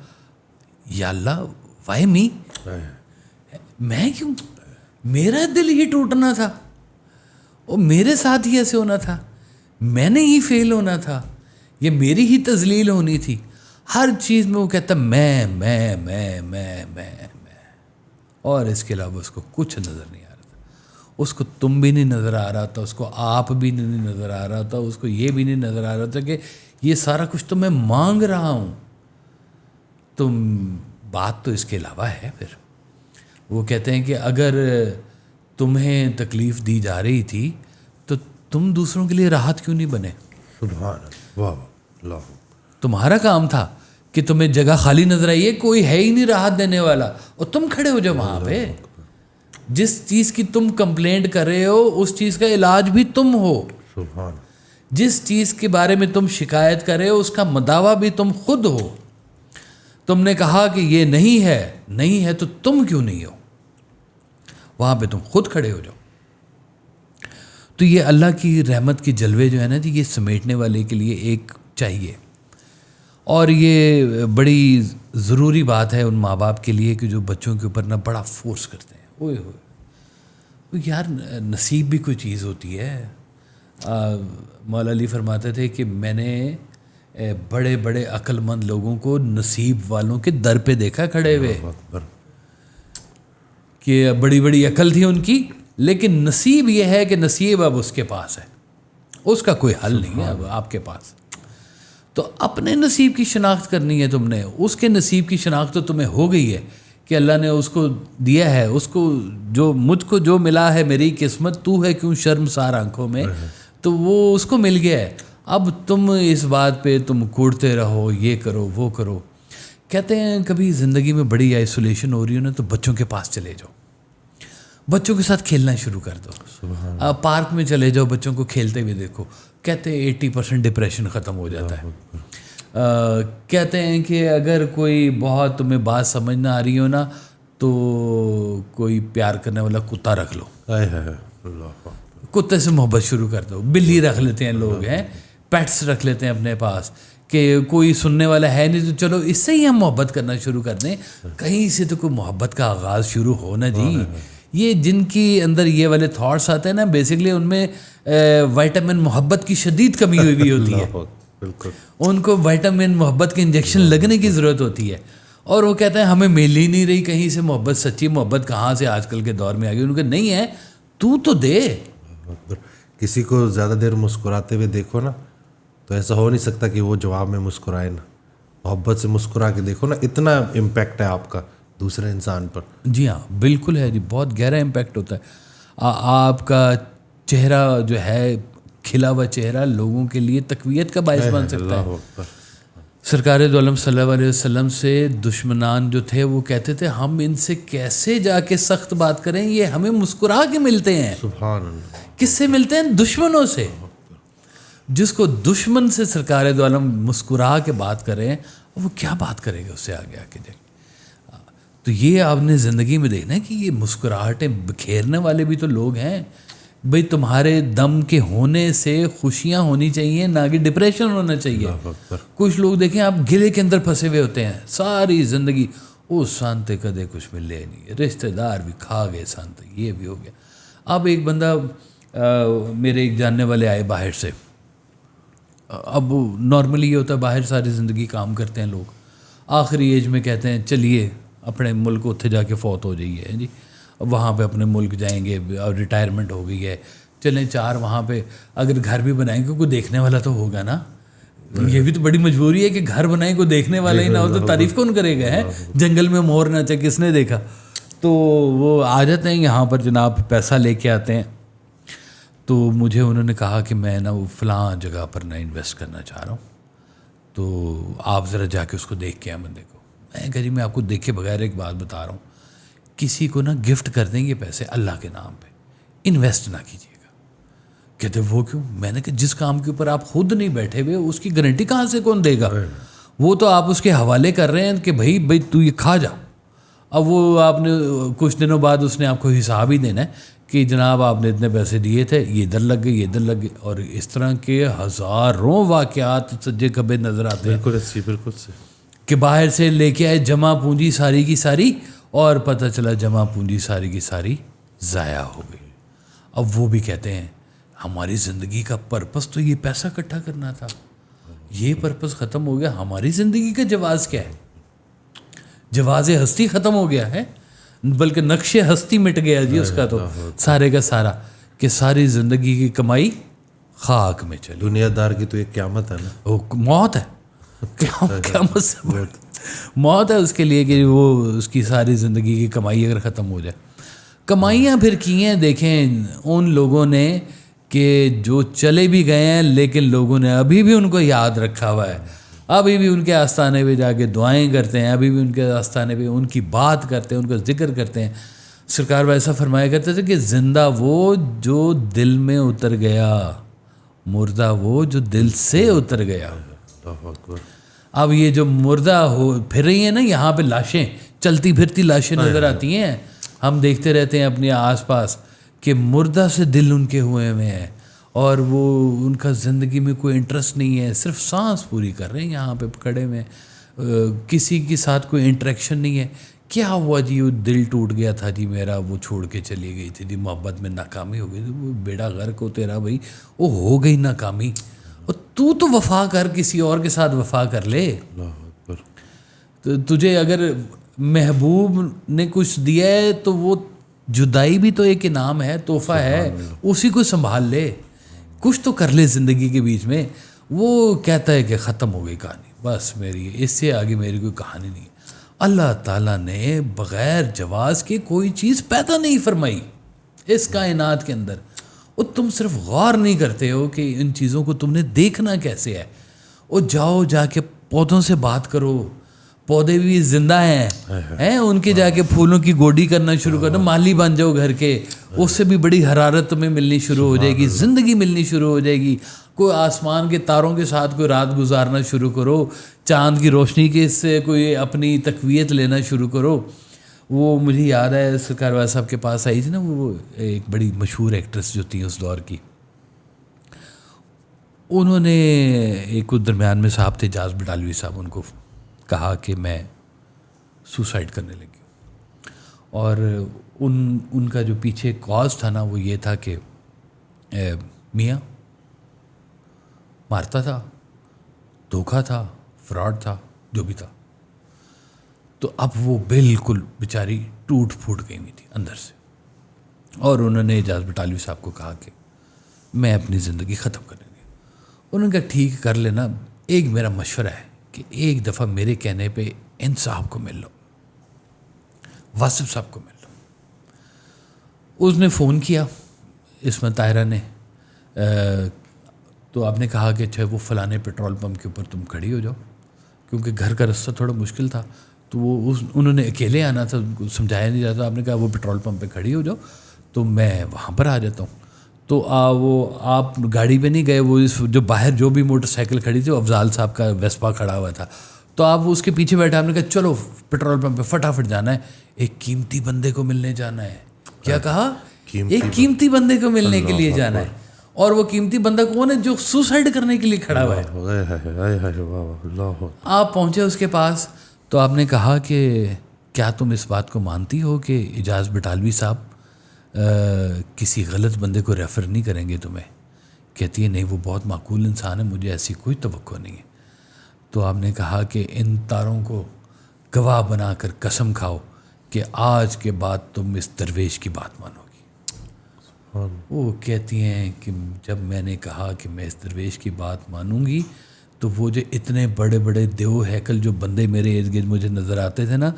یا اللہ وائی می، میں کیوں، میرا دل ہی ٹوٹنا تھا اور میرے ساتھ ہی ایسے ہونا تھا، میں نے ہی فیل ہونا تھا، یہ میری ہی تذلیل ہونی تھی. ہر چیز میں وہ کہتا میں اور اس کے علاوہ اس کو کچھ نظر نہیں آ رہا تھا. اس کو تم بھی نہیں نظر آ رہا تھا، اس کو آپ بھی نہیں نظر آ رہا تھا، اس کو یہ بھی نہیں نظر آ رہا تھا کہ یہ سارا کچھ تو میں مانگ رہا ہوں. تم بات تو اس کے علاوہ ہے. پھر وہ کہتے ہیں کہ اگر تمہیں تکلیف دی جا رہی تھی تو تم دوسروں کے لیے راحت کیوں نہیں بنے؟ سبحان اللہ. اللہ. تمہارا کام تھا کہ تمہیں جگہ خالی نظر آئی ہے، کوئی ہے ہی نہیں راحت دینے والا، اور تم کھڑے ہو جاؤ وہاں پہ. جس چیز کی تم کمپلینٹ کر رہے ہو اس چیز کا علاج بھی تم ہو. سبحان. جس چیز کے بارے میں تم شکایت کر رہے ہو اس کا مداوا بھی تم خود ہو. تم نے کہا کہ یہ نہیں ہے تو تم کیوں نہیں ہو؟ وہاں پہ تم خود کھڑے ہو جاؤ. تو یہ اللہ کی رحمت کی جلوے جو ہے نا جی، یہ سمیٹنے والے کے لیے ایک چاہیے. اور یہ بڑی ضروری بات ہے ان ماں باپ کے لیے کہ جو بچوں کے اوپر نا بڑا فورس کرتے ہیں. اوئے ہوئے یار نصیب بھی کوئی چیز ہوتی ہے. مولا علی فرماتے تھے کہ میں نے بڑے بڑے عقل مند لوگوں کو نصیب والوں کے در پہ دیکھا کھڑے ہوئے کہ بڑی بڑی عقل تھی ان کی، لیکن نصیب یہ ہے کہ نصیب اب اس کے پاس ہے، اس کا کوئی حل نہیں ہے اب آپ کے پاس. تو اپنے نصیب کی شناخت کرنی ہے تم نے. اس کے نصیب کی شناخت تو تمہیں ہو گئی ہے کہ اللہ نے اس کو دیا ہے، اس کو جو مجھ کو جو ملا ہے میری قسمت، تو ہے کیوں شرمسار آنکھوں میں، تو وہ اس کو مل گیا ہے. اب تم اس بات پہ تم کوڑتے رہو، یہ کرو وہ کرو. کہتے ہیں کبھی زندگی میں بڑی آئسولیشن ہو رہی ہو نا تو بچوں کے پاس چلے جاؤ، بچوں کے ساتھ کھیلنا شروع کر دو. پارک میں چلے جاؤ، بچوں کو کھیلتے ہوئے دیکھو. کہتے ہیں 80% ڈپریشن ختم ہو جاتا ہے. کہتے ہیں کہ اگر کوئی بہت تمہیں بات سمجھ نہ آ رہی ہو نا تو کوئی پیار کرنے والا کتا رکھ لو، کتے سے محبت شروع کر دو. بلی رکھ لیتے ہیں لوگ، ہیں پیٹس رکھ لیتے ہیں اپنے پاس کہ کوئی سننے والا ہے نہیں تو چلو اس سے ہی ہم محبت کرنا شروع کر دیں. کہیں سے تو کوئی محبت کا آغاز شروع ہونا جی. یہ جن کی اندر یہ والے تھاٹس آتے ہیں نا بیسکلی ان میں وائٹامن محبت کی شدید کمی ہوئی ہوتی ہے. بالکل ان کو وائٹامن محبت کے انجیکشن لگنے کی ضرورت ہوتی ہے اور وہ کہتے ہیں ہمیں مل ہی نہیں رہی کہیں سے محبت. سچی محبت کہاں سے آج کل کے دور میں آ گئی. ان کو نہیں ہے تو دے. کسی کو زیادہ دیر مسکراتے ہوئے دیکھو نا تو ایسا ہو نہیں سکتا کہ وہ جواب میں مسکرائے نا. محبت سے مسکرا کے دیکھو نا, اتنا امپیکٹ ہے آپ کا دوسرے انسان پر. جی ہاں بالکل ہے جی, بہت گہرا امپیکٹ ہوتا ہے. آپ کا چہرہ جو ہے کھلا ہوا چہرہ لوگوں کے لیے تقویت کا باعث بن سکتا ہے. سرکار دو عالم صلی اللہ علیہ وسلم سے دشمنان جو تھے وہ کہتے تھے ہم ان سے کیسے جا کے سخت بات کریں, یہ ہمیں مسکرا کے ملتے ہیں. سبحان اللہ. کس سے ملتے ہیں؟ دشمنوں سے. جس کو دشمن سے سرکار دو عالم مسکرا کے بات کریں وہ کیا بات کرے گا اس سے آگے کے جائے. تو یہ آپ نے زندگی میں دیکھنا ہے کہ یہ مسکراہٹیں بکھیرنے والے بھی تو لوگ ہیں. بھئی تمہارے دم کے ہونے سے خوشیاں ہونی چاہیے نہ کہ ڈپریشن ہونا چاہیے. کچھ لوگ دیکھیں آپ گلے کے اندر پھنسے ہوئے ہوتے ہیں ساری زندگی, او سانتے کدے کچھ ملے نہیں, رشتہ دار بھی کھا گئے سانتے, یہ بھی ہو گیا. اب ایک بندہ میرے ایک جاننے والے آئے باہر سے. اب نارملی یہ ہوتا ہے باہر ساری زندگی کام کرتے ہیں لوگ, آخری ایج میں کہتے ہیں چلیے اپنے ملک اتھے جا کے فوت ہو جائیے جی, وہاں پہ اپنے ملک جائیں گے, اور ریٹائرمنٹ ہو گئی ہے, چلیں 4 وہاں پہ اگر گھر بھی بنائیں گے کوئی دیکھنے والا تو ہوگا نا. یہ بھی تو بڑی مجبوری ہے کہ گھر بنائیں کوئی دیکھنے والا ہی نہ ہو تو تعریف کون کرے گا ہے. جنگل میں مور نہ چاہے کس نے دیکھا. تو وہ آ جاتے ہیں یہاں پر جناب, پیسہ لے کے آتے ہیں. تو مجھے انہوں نے کہا کہ میں نا وہ فلاں جگہ پر نا انویسٹ کرنا چاہ رہا ہوں, تو آپ ذرا جا کے اس کو دیکھ کے آئیں بندے کو. میں کہا جی میں آپ کو دیکھے بغیر ایک بات بتا رہا ہوں, کسی کو نا گفٹ کر دیں گے پیسے اللہ کے نام پہ, انویسٹ نہ کیجیے گا. کہتے وہ کیوں؟ میں نے کہا جس کام کے اوپر آپ خود نہیں بیٹھے ہوئے اس کی گارنٹی کہاں سے کون دے گا. وہ تو آپ اس کے حوالے کر رہے ہیں کہ بھائی تو یہ کھا جا. اب وہ آپ نے کچھ دنوں بعد اس نے آپ کو حساب ہی دینا ہے کہ جناب آپ نے اتنے پیسے دیے تھے, یہ ادھر لگ گئے, یہ ادھر لگ گئے. اور اس طرح کے ہزاروں واقعات سجے کبے نظر آتے ہیں. بالکل کہ باہر سے لے کے آئے جمع پونجی ساری کی ساری, اور پتہ چلا جمع پونجی ساری کی ساری ضائع ہو گئی. اب وہ بھی کہتے ہیں ہماری زندگی کا پرپس تو یہ پیسہ اکٹھا کرنا تھا, یہ پرپس ختم ہو گیا. ہماری زندگی کا جواز کیا ہے؟ جواز ہستی ختم ہو گیا ہے, بلکہ نقش ہستی مٹ گیا جی اس کا تو سارے کا سارا, کہ ساری زندگی کی کمائی خاک میں چلی. دنیا دار کی تو ایک قیامت ہے نا, وہ موت ہے. قیامت سے موت ہے اس کے لیے کہ وہ اس کی ساری زندگی کی کمائی اگر ختم ہو جائے. کمائیاں پھر کی ہیں دیکھیں ان لوگوں نے کہ جو چلے بھی گئے ہیں لیکن لوگوں نے ابھی بھی ان کو یاد رکھا ہوا ہے, ابھی بھی ان کے آستانے پہ جا کے دعائیں کرتے ہیں, ابھی بھی ان کے آستانے پہ ان کی بات کرتے ہیں, ان کا ذکر کرتے ہیں. سرکار ویسا فرمایا کرتے تھے کہ زندہ وہ جو دل میں اتر گیا, مردہ وہ جو دل سے اتر گیا. اب یہ جو مردہ ہو پھر رہی ہیں نا یہاں پہ لاشیں, چلتی پھرتی لاشیں نظر آتی ہیں, ہم دیکھتے رہتے ہیں اپنے آس پاس کہ مردہ سے دل ان کے ہوئے ہیں, اور وہ ان کا زندگی میں کوئی انٹرسٹ نہیں ہے, صرف سانس پوری کر رہے ہیں یہاں پہ کھڑے میں, کسی کے ساتھ کوئی انٹریکشن نہیں ہے. کیا ہوا جی؟ وہ دل ٹوٹ گیا تھا جی میرا, وہ چھوڑ کے چلی گئی تھی جی, محبت میں ناکامی ہو گئی تھی. وہ بیڑا غرق ہو تیرا بھائی, وہ ہو گئی ناکامی, اور تو وفا کر, کسی اور کے ساتھ وفا کر لے. تو تجھے اگر محبوب نے کچھ دیا ہے تو وہ جدائی بھی تو ایک انعام ہے, تحفہ ہے, اسی کو سنبھال لے, کچھ تو کر لے زندگی کے بیچ میں. وہ کہتا ہے کہ ختم ہو گئی کہانی, بس میری اس سے آگے میری کوئی کہانی نہیں. اللہ تعالیٰ نے بغیر جواز کے کوئی چیز پیدا نہیں فرمائی اس کائنات کے اندر. اور تم صرف غور نہیں کرتے ہو کہ ان چیزوں کو تم نے دیکھنا کیسے ہے. اور جاؤ جا کے پودوں سے بات کرو, پودے بھی زندہ ہیں, ان کے جا کے پھولوں کی گوڈی کرنا شروع کر دو, مالی بن جاؤ گھر کے, اس سے بھی بڑی حرارت تمہیں ملنی شروع ہو جائے گی, زندگی ملنی شروع ہو جائے گی. کوئی آسمان کے تاروں کے ساتھ کوئی رات گزارنا شروع کرو, چاند کی روشنی کے سے کوئی اپنی تقویت لینا شروع کرو. وہ مجھے یاد ہے سرکار والا صاحب کے پاس آئی تھی نا, وہ ایک بڑی مشہور ایکٹریس جو تھی اس دور کی, انہوں نے ایک درمیان میں صاحب تھے اجاز بٹالوی صاحب، ان کو کہا کہ میں سوسائڈ کرنے لگی ہوں، اور ان کا جو پیچھے کاز تھا نا وہ یہ تھا کہ میاں مارتا تھا، دھوکہ تھا، فراڈ تھا، جو بھی تھا. تو اب وہ بالکل بیچاری ٹوٹ پھوٹ گئی ہوئی تھی اندر سے، اور انہوں نے اجاز بٹالوی صاحب کو کہا کہ میں اپنی زندگی ختم کرنے لگی. انہوں نے کہا ٹھیک کر لینا، ایک میرا مشورہ ہے کہ ایک دفعہ میرے کہنے پہ ان صاحب کو مل لو، واصف صاحب کو مل لو. اس نے فون کیا عصمت طاہرہ نے، تو آپ نے کہا کہ اچھا وہ فلانے پیٹرول پمپ کے اوپر تم کھڑی ہو جاؤ، کیونکہ گھر کا رستہ تھوڑا مشکل تھا، تو وہ انہوں نے اکیلے آنا تھا، ان کو سمجھایا نہیں جاتا. آپ نے کہا وہ پیٹرول پمپ پہ کھڑی ہو جاؤ تو میں وہاں پر آ جاتا ہوں. تو وہ آپ گاڑی پہ نہیں گئے، وہ جو باہر جو بھی موٹر سائیکل کھڑی تھی وہ افضال صاحب کا ویسپا کھڑا ہوا تھا، تو آپ اس کے پیچھے بیٹھے. آپ نے کہا چلو پیٹرول پمپ پہ فٹافٹ جانا ہے، ایک قیمتی بندے کو ملنے جانا ہے. کیا کہا؟ ایک قیمتی بندے کو ملنے کے لیے جانا ہے. اور وہ قیمتی بندہ کون ہے؟ جو سوسائڈ کرنے کے لیے کھڑا ہوا ہے. آپ پہنچے اس کے پاس، تو آپ نے کہا کہ کیا تم اس بات کو مانتی ہو کہ اجاز بٹالوی صاحب کسی غلط بندے کو ریفر نہیں کریں گے تمہیں؟ کہتی ہے نہیں، وہ بہت معقول انسان ہے، مجھے ایسی کوئی توقع نہیں ہے. تو آپ نے کہا کہ ان تاروں کو گواہ بنا کر قسم کھاؤ کہ آج کے بعد تم اس درویش کی بات مانو گی. وہ کہتی ہیں کہ جب میں نے کہا کہ میں اس درویش کی بات مانوں گی، تو وہ جو اتنے بڑے بڑے دیو ہیکل جو بندے میرے ارد گرد مجھے نظر آتے تھے نا،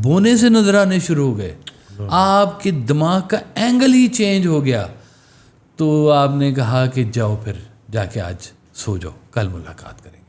بونے سے نظر آنے شروع ہو گئے. آپ کے دماغ کا اینگل ہی چینج ہو گیا. تو آپ نے کہا کہ جاؤ پھر جا کے آج سو جاؤ، کل ملاقات کریں گے.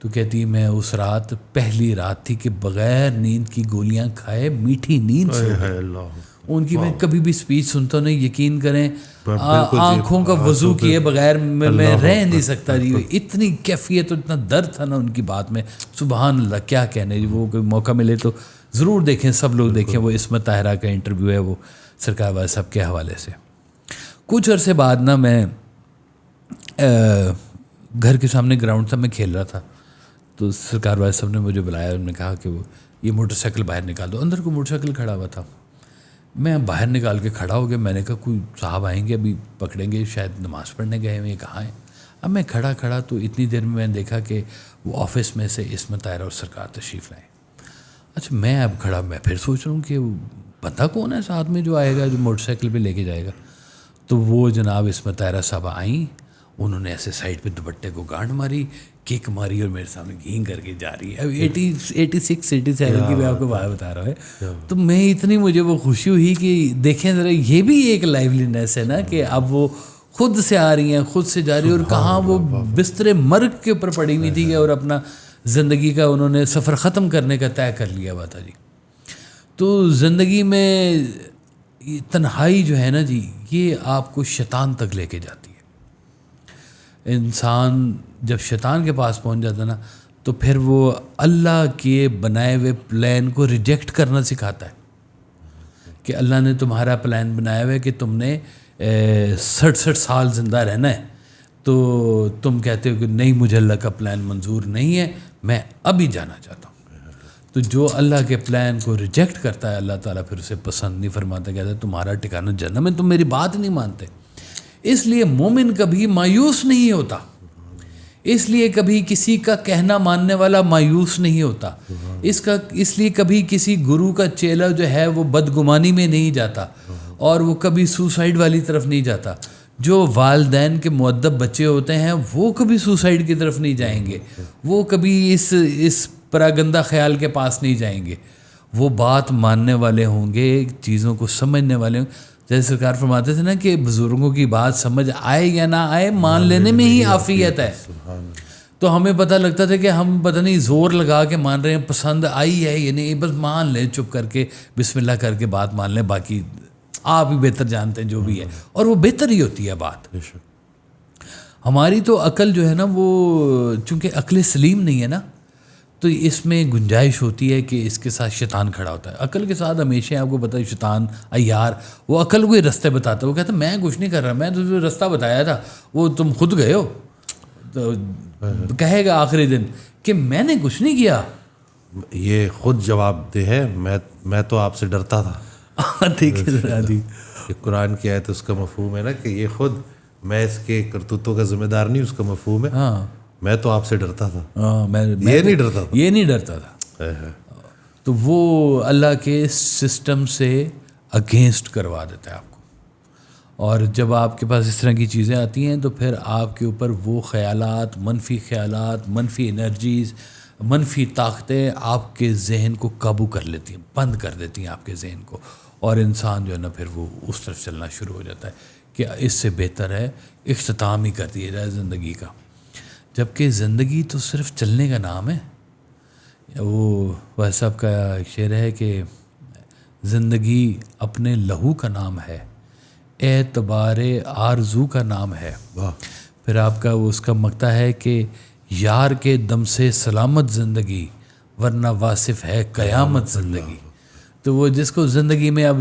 تو کہتی ہے میں اس رات پہلی رات تھی کہ بغیر نیند کی گولیاں کھائے میٹھی نیند سو گئی. ان کی میں کبھی بھی سپیچ سنتا ہوں، یقین کریں آنکھوں کا وضو کیے بغیر میں رہ نہیں سکتا جی. اتنی کیفیت اور اتنا درد تھا نا ان کی بات میں، سبحان اللہ کیا کہنے جی. وہ کوئی موقع ملے تو ضرور دیکھیں، سب لوگ دیکھیں. وہ عصمت طاہرہ کا انٹرویو ہے، وہ سرکار والا صاحب کے حوالے سے. کچھ عرصے بعد نا میں گھر کے سامنے گراؤنڈ تھا، میں کھیل رہا تھا، تو سرکار والا صاحب نے مجھے بلایا. انہوں نے کہا کہ وہ یہ موٹر سائیکل باہر نکال دو. اندر کوئی موٹر سائیکل کھڑا ہوا تھا، میں باہر نکال کے کھڑا ہو گیا. میں نے کہا کوئی صاحب آئیں گے ابھی پکڑیں گے، شاید نماز پڑھنے گئے ہوئے، کہاں ہیں. اب میں کھڑا تو اتنی دیر میں نے دیکھا کہ وہ آفس میں سے عصمت طاہرہ اور سرکار تشریف لائیں. اچھا میں اب کھڑا، میں پھر سوچ رہا ہوں کہ بندہ کون ہے ساتھ میں جو آئے گا، جو موٹر سائیکل پہ لے کے جائے گا. تو وہ جناب عصمت طاہرہ صاحب آئیں، انہوں نے ایسے سائڈ پہ دوپٹے کو گانٹھ ماری، کک ماری، اور میرے سامنے گھین کر کے جا رہی ہے. اب 86-87 کی میں آپ کو بات بتا رہا ہے. تو میں اتنی مجھے وہ خوشی ہوئی کہ دیکھیں ذرا، یہ بھی ایک لائیولینس ہے نا کہ اب وہ خود سے آ رہی ہیں، خود سے جا رہی ہیں. اور کہاں وہ بستر مرگ کے اوپر پڑی ہوئی تھی اور اپنا زندگی کا انہوں نے سفر ختم کرنے کا طے کر لیا ہوا تھا جی. تو زندگی میں تنہائی جو ہے نا جی، یہ آپ کو شیطان تک لے کے جاتی ہے. انسان جب شیطان کے پاس پہنچ جاتا ہے نا، تو پھر وہ اللہ کے بنائے ہوئے پلان کو ریجیکٹ کرنا سکھاتا ہے. کہ اللہ نے تمہارا پلان بنایا ہوا ہے کہ تم نے 67 سال زندہ رہنا ہے، تو تم کہتے ہو کہ نہیں مجھے اللہ کا پلان منظور نہیں ہے، میں ابھی جانا چاہتا ہوں. تو جو اللہ کے پلان کو ریجیکٹ کرتا ہے، اللہ تعالیٰ پھر اسے پسند نہیں فرماتا، کہتا ہے تمہارا ٹھکانہ جہنم ہے، تم میری بات نہیں مانتے. اس لیے مومن کبھی مایوس نہیں ہوتا، اس لیے کبھی کسی کا کہنا ماننے والا مایوس نہیں ہوتا، اس لیے کبھی کسی گرو کا چیلا جو ہے وہ بدگمانی میں نہیں جاتا، اور وہ کبھی سوسائڈ والی طرف نہیں جاتا. جو والدین کے مؤدب بچے ہوتے ہیں وہ کبھی سوسائڈ کی طرف نہیں جائیں گے، وہ کبھی اس پراگندہ خیال کے پاس نہیں جائیں گے. وہ بات ماننے والے ہوں گے، چیزوں کو سمجھنے والے ہوں. جیسے سرکار فرماتے تھے نا کہ بزرگوں کی بات سمجھ آئے یا نہ آئے، مان لینے میں ہی عافیت ہے. تو ہمیں پتہ لگتا تھا کہ ہم پتہ نہیں زور لگا کے مان رہے ہیں، پسند آئی ہے یا نہیں، بس مان لیں، چپ کر کے بسم اللہ کر کے بات مان لیں، باقی آپ ہی بہتر جانتے ہیں جو بھی ہے. اور وہ بہتر ہی ہوتی ہے بات. ہماری تو عقل جو ہے نا، وہ چونکہ عقل سلیم نہیں ہے نا، تو اس میں گنجائش ہوتی ہے کہ اس کے ساتھ شیطان کھڑا ہوتا ہے. عقل کے ساتھ ہمیشہ آپ کو پتہ ہے شیطان عیار، وہ عقل کو ہی رستے بتاتا ہے. وہ کہتا ہے میں کچھ نہیں کر رہا، میں تو رستہ بتایا تھا، وہ تم خود گئے ہو. تو کہے گا آخری دن کہ میں نے کچھ نہیں کیا. یہ خود جواب دہ ہے, میں تو آپ سے ڈرتا تھا. ٹھیک ہے ذرا جی. یہ قرآن کی آیت اس کا مفہوم ہے نا کہ یہ خود, میں اس کے کرتوتوں کا ذمہ دار نہیں, اس کا مفہوم ہے ہاں میں تو آپ سے ڈرتا تھا. یہ نہیں ڈرتا تھا, یہ نہیں ڈرتا تھا. تو وہ اللہ کے سسٹم سے اگینسٹ کروا دیتا ہے آپ کو. اور جب آپ کے پاس اس طرح کی چیزیں آتی ہیں تو پھر آپ کے اوپر وہ خیالات, منفی انرجیز, منفی طاقتیں آپ کے ذہن کو قابو کر لیتی ہیں, بند کر دیتی ہیں آپ کے ذہن کو, اور انسان جو ہے نا پھر وہ اس طرف چلنا شروع ہو جاتا ہے کہ اس سے بہتر ہے اختتام ہی کر دیا جائے زندگی کا. جبکہ زندگی تو صرف چلنے کا نام ہے. وہ ویسا صاحب کا شعر ہے کہ زندگی اپنے لہو کا نام ہے, اعتبار آرزو کا نام ہے. پھر آپ کا وہ اس کا مقطع ہے کہ یار کے دم سے سلامت زندگی ورنہ واصف ہے قیامت زندگی. تو وہ جس کو زندگی میں اب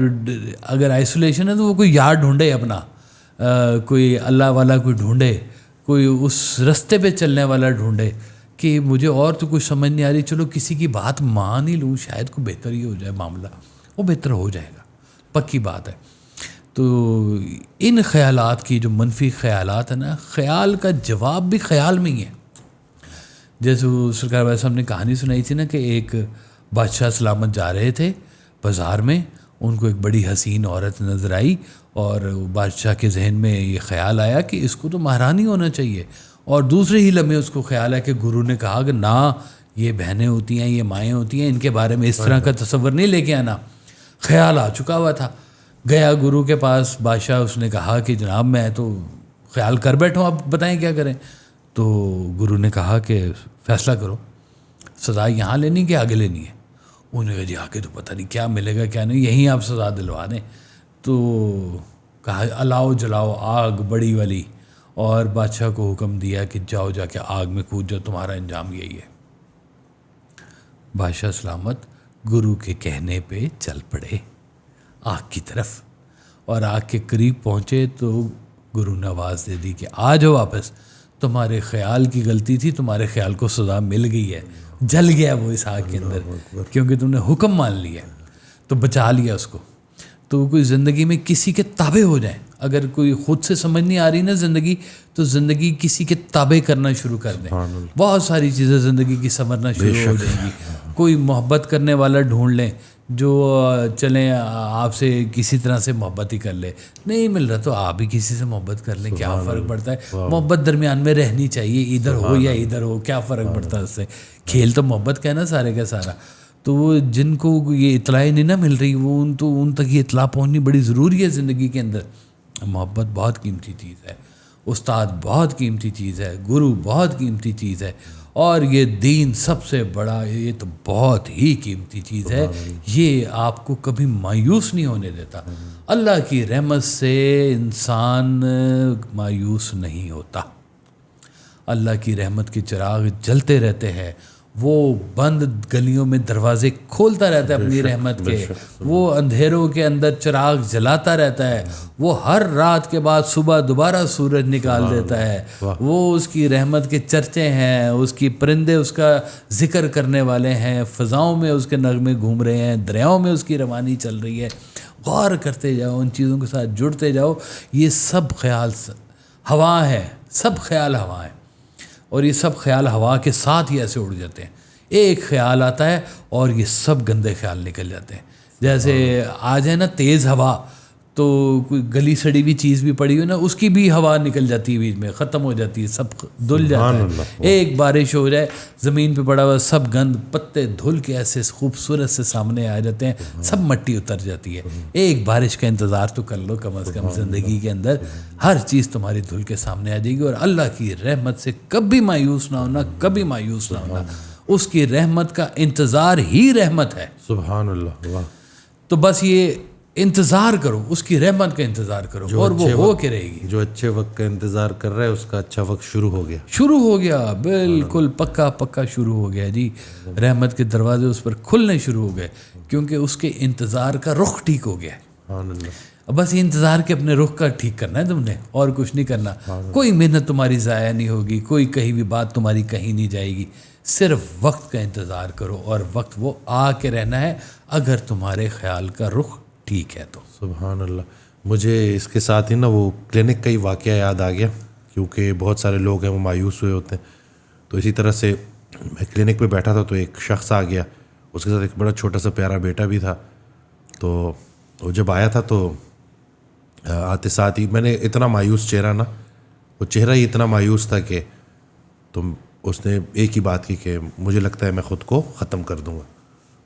اگر آئسولیشن ہے تو وہ کوئی یار ڈھونڈے اپنا, کوئی اللہ والا کوئی ڈھونڈے, کوئی اس رستے پہ چلنے والا ڈھونڈے کہ مجھے اور تو کچھ سمجھ نہیں آ رہی, چلو کسی کی بات مان ہی لوں, شاید کو بہتر ہی ہو جائے معاملہ. وہ بہتر ہو جائے گا, پکی بات ہے. تو ان خیالات کی جو منفی خیالات ہیں نا, خیال کا جواب بھی خیال میں ہی ہے. جیسے وہ سرکار بھائی صاحب نے کہانی سنائی تھی نا کہ ایک بادشاہ سلامت جا رہے تھے بازار میں, ان کو ایک بڑی حسین عورت نظر آئی, اور بادشاہ کے ذہن میں یہ خیال آیا کہ اس کو تو مہرانی ہونا چاہیے, اور دوسرے ہی لمحے اس کو خیال ہے کہ گرو نے کہا کہ نہ, یہ بہنیں ہوتی ہیں, یہ مائیں ہوتی ہیں, ان کے بارے میں اس طرح کا تصور نہیں لے کے آنا. خیال آ چکا ہوا تھا, گیا گرو کے پاس بادشاہ, اس نے کہا کہ جناب میں تو خیال کر بیٹھا ہوں, آپ بتائیں کیا کریں. تو گرو نے کہا کہ فیصلہ کرو, سزا یہاں لینی کہ آگے لینی ہے. انہوں نے کہا جی آگے تو پتہ نہیں کیا ملے گا کیا نہیں, یہیں آپ سزا دلوا دیں. تو کہا الاؤ جلاؤ آگ بڑی والی, اور بادشاہ کو حکم دیا کہ جاؤ جا کے آگ میں کود جاؤ, تمہارا انجام یہی ہے. بادشاہ سلامت گرو کے کہنے پہ چل پڑے آگ کی طرف, اور آگ کے قریب پہنچے تو گرو نے آواز دے دی کہ آ جاؤ واپس, تمہارے خیال کی غلطی تھی, تمہارے خیال کو سزا مل گئی ہے, جل گیا وہ اس آگ کے اندر کیونکہ تم نے حکم مان لیا, تو بچا لیا اس کو. تو کوئی زندگی میں کسی کے تابع ہو جائیں, اگر کوئی خود سے سمجھ نہیں آ رہی نا زندگی, تو زندگی کسی کے تابع کرنا شروع کر دیں, بہت ساری چیزیں زندگی کی سنورنا شروع ہو جائیں گی. کوئی محبت کرنے والا ڈھونڈ لیں جو چلیں آپ سے کسی طرح سے محبت ہی کر لے, نہیں مل رہا تو آپ بھی کسی سے محبت کر لیں, کیا فرق پڑتا ہے. محبت درمیان میں رہنی چاہیے, ادھر ہو یا ادھر ہو, کیا فرق پڑتا ہے اس سے. کھیل تو محبت کا ہے نا سارے کا سارا. تو وہ جن کو یہ اطلاع نہیں نہ مل رہی, وہ ان تک یہ اطلاع پہنچنی بڑی ضروری ہے زندگی کے اندر. محبت بہت قیمتی چیز ہے, استاد بہت قیمتی چیز ہے, گرو بہت قیمتی چیز ہے, اور یہ دین سب سے بڑا, یہ تو بہت ہی قیمتی چیز ہے. یہ آپ کو کبھی مایوس نہیں ہونے دیتا. اللہ کی رحمت سے انسان مایوس نہیں ہوتا. اللہ کی رحمت کے چراغ جلتے رہتے ہیں, وہ بند گلیوں میں دروازے کھولتا رہتا ہے اپنی رحمت کے, وہ اندھیروں کے اندر چراغ جلاتا رہتا ہے, وہ ہر رات کے بعد صبح دوبارہ سورج نکال دیتا ہے. وہ اس کی رحمت کے چرچے ہیں, اس کی پرندے اس کا ذکر کرنے والے ہیں, فضاؤں میں اس کے نغمے گھوم رہے ہیں, دریاؤں میں اس کی روانی چل رہی ہے. غور کرتے جاؤ, ان چیزوں کے ساتھ جڑتے جاؤ. یہ سب خیال ہوا ہے, سب خیال ہوا ہے, اور یہ سب خیال ہوا کے ساتھ ہی ایسے اڑ جاتے ہیں. ایک خیال آتا ہے اور یہ سب گندے خیال نکل جاتے ہیں. جیسے آ جائے نا تیز ہوا, تو کوئی گلی سڑی ہوئی چیز بھی پڑی ہو نا, اس کی بھی ہوا نکل جاتی ہے بیچ میں, ختم ہو جاتی ہے, سب دھل جاتا ہے. ایک بارش ہو جائے, زمین پہ پڑا ہوا سب گند پتے دھل کے ایسے خوبصورت سے سامنے آ جاتے ہیں, سب مٹی اتر جاتی ہے. ایک بارش کا انتظار تو کر لو کم از کم زندگی کے اندر, ہر چیز تمہاری دھل کے سامنے آ جائے گی. اور اللہ کی رحمت سے کبھی مایوس نہ ہونا, کبھی مایوس نہ ہونا. اس کی رحمت کا انتظار ہی رحمت ہے. سبحان اللہ. تو بس یہ انتظار کرو, اس کی رحمت کا انتظار کرو, اور وہ ہو کے رہے گی. جو اچھے وقت کا انتظار کر رہا ہے اس کا اچھا وقت شروع ہو گیا, بالکل پکا شروع ہو گیا جی. رحمت کے دروازے اس پر کھلنے شروع ہو گئے, کیونکہ اس کے انتظار کا رخ ٹھیک ہو گیا. سبحان اللہ. بس یہ انتظار کہ اپنے رخ کا ٹھیک کرنا ہے تم نے, اور کچھ نہیں کرنا. کوئی محنت تمہاری ضائع نہیں ہوگی, کوئی کہیں بھی بات تمہاری کہیں نہیں جائے گی. صرف وقت کا انتظار کرو, اور وقت وہ آ کے رہنا ہے اگر تمہارے خیال کا رخ ٹھیک ہے تو. سبحان اللہ. مجھے اس کے ساتھ ہی نا وہ کلینک کا ہی واقعہ یاد آ گیا, کیونکہ بہت سارے لوگ ہیں وہ مایوس ہوئے ہوتے ہیں. تو اسی طرح سے میں کلینک پہ بیٹھا تھا تو ایک شخص آ گیا, اس کے ساتھ ایک بڑا چھوٹا سا پیارا بیٹا بھی تھا. تو وہ جب آیا تھا تو آتے ساتھ ہی میں نے اتنا مایوس چہرہ نا, وہ چہرہ ہی اتنا مایوس تھا کہ اس نے ایک ہی بات کی کہ مجھے لگتا ہے میں خود کو ختم کر دوں گا.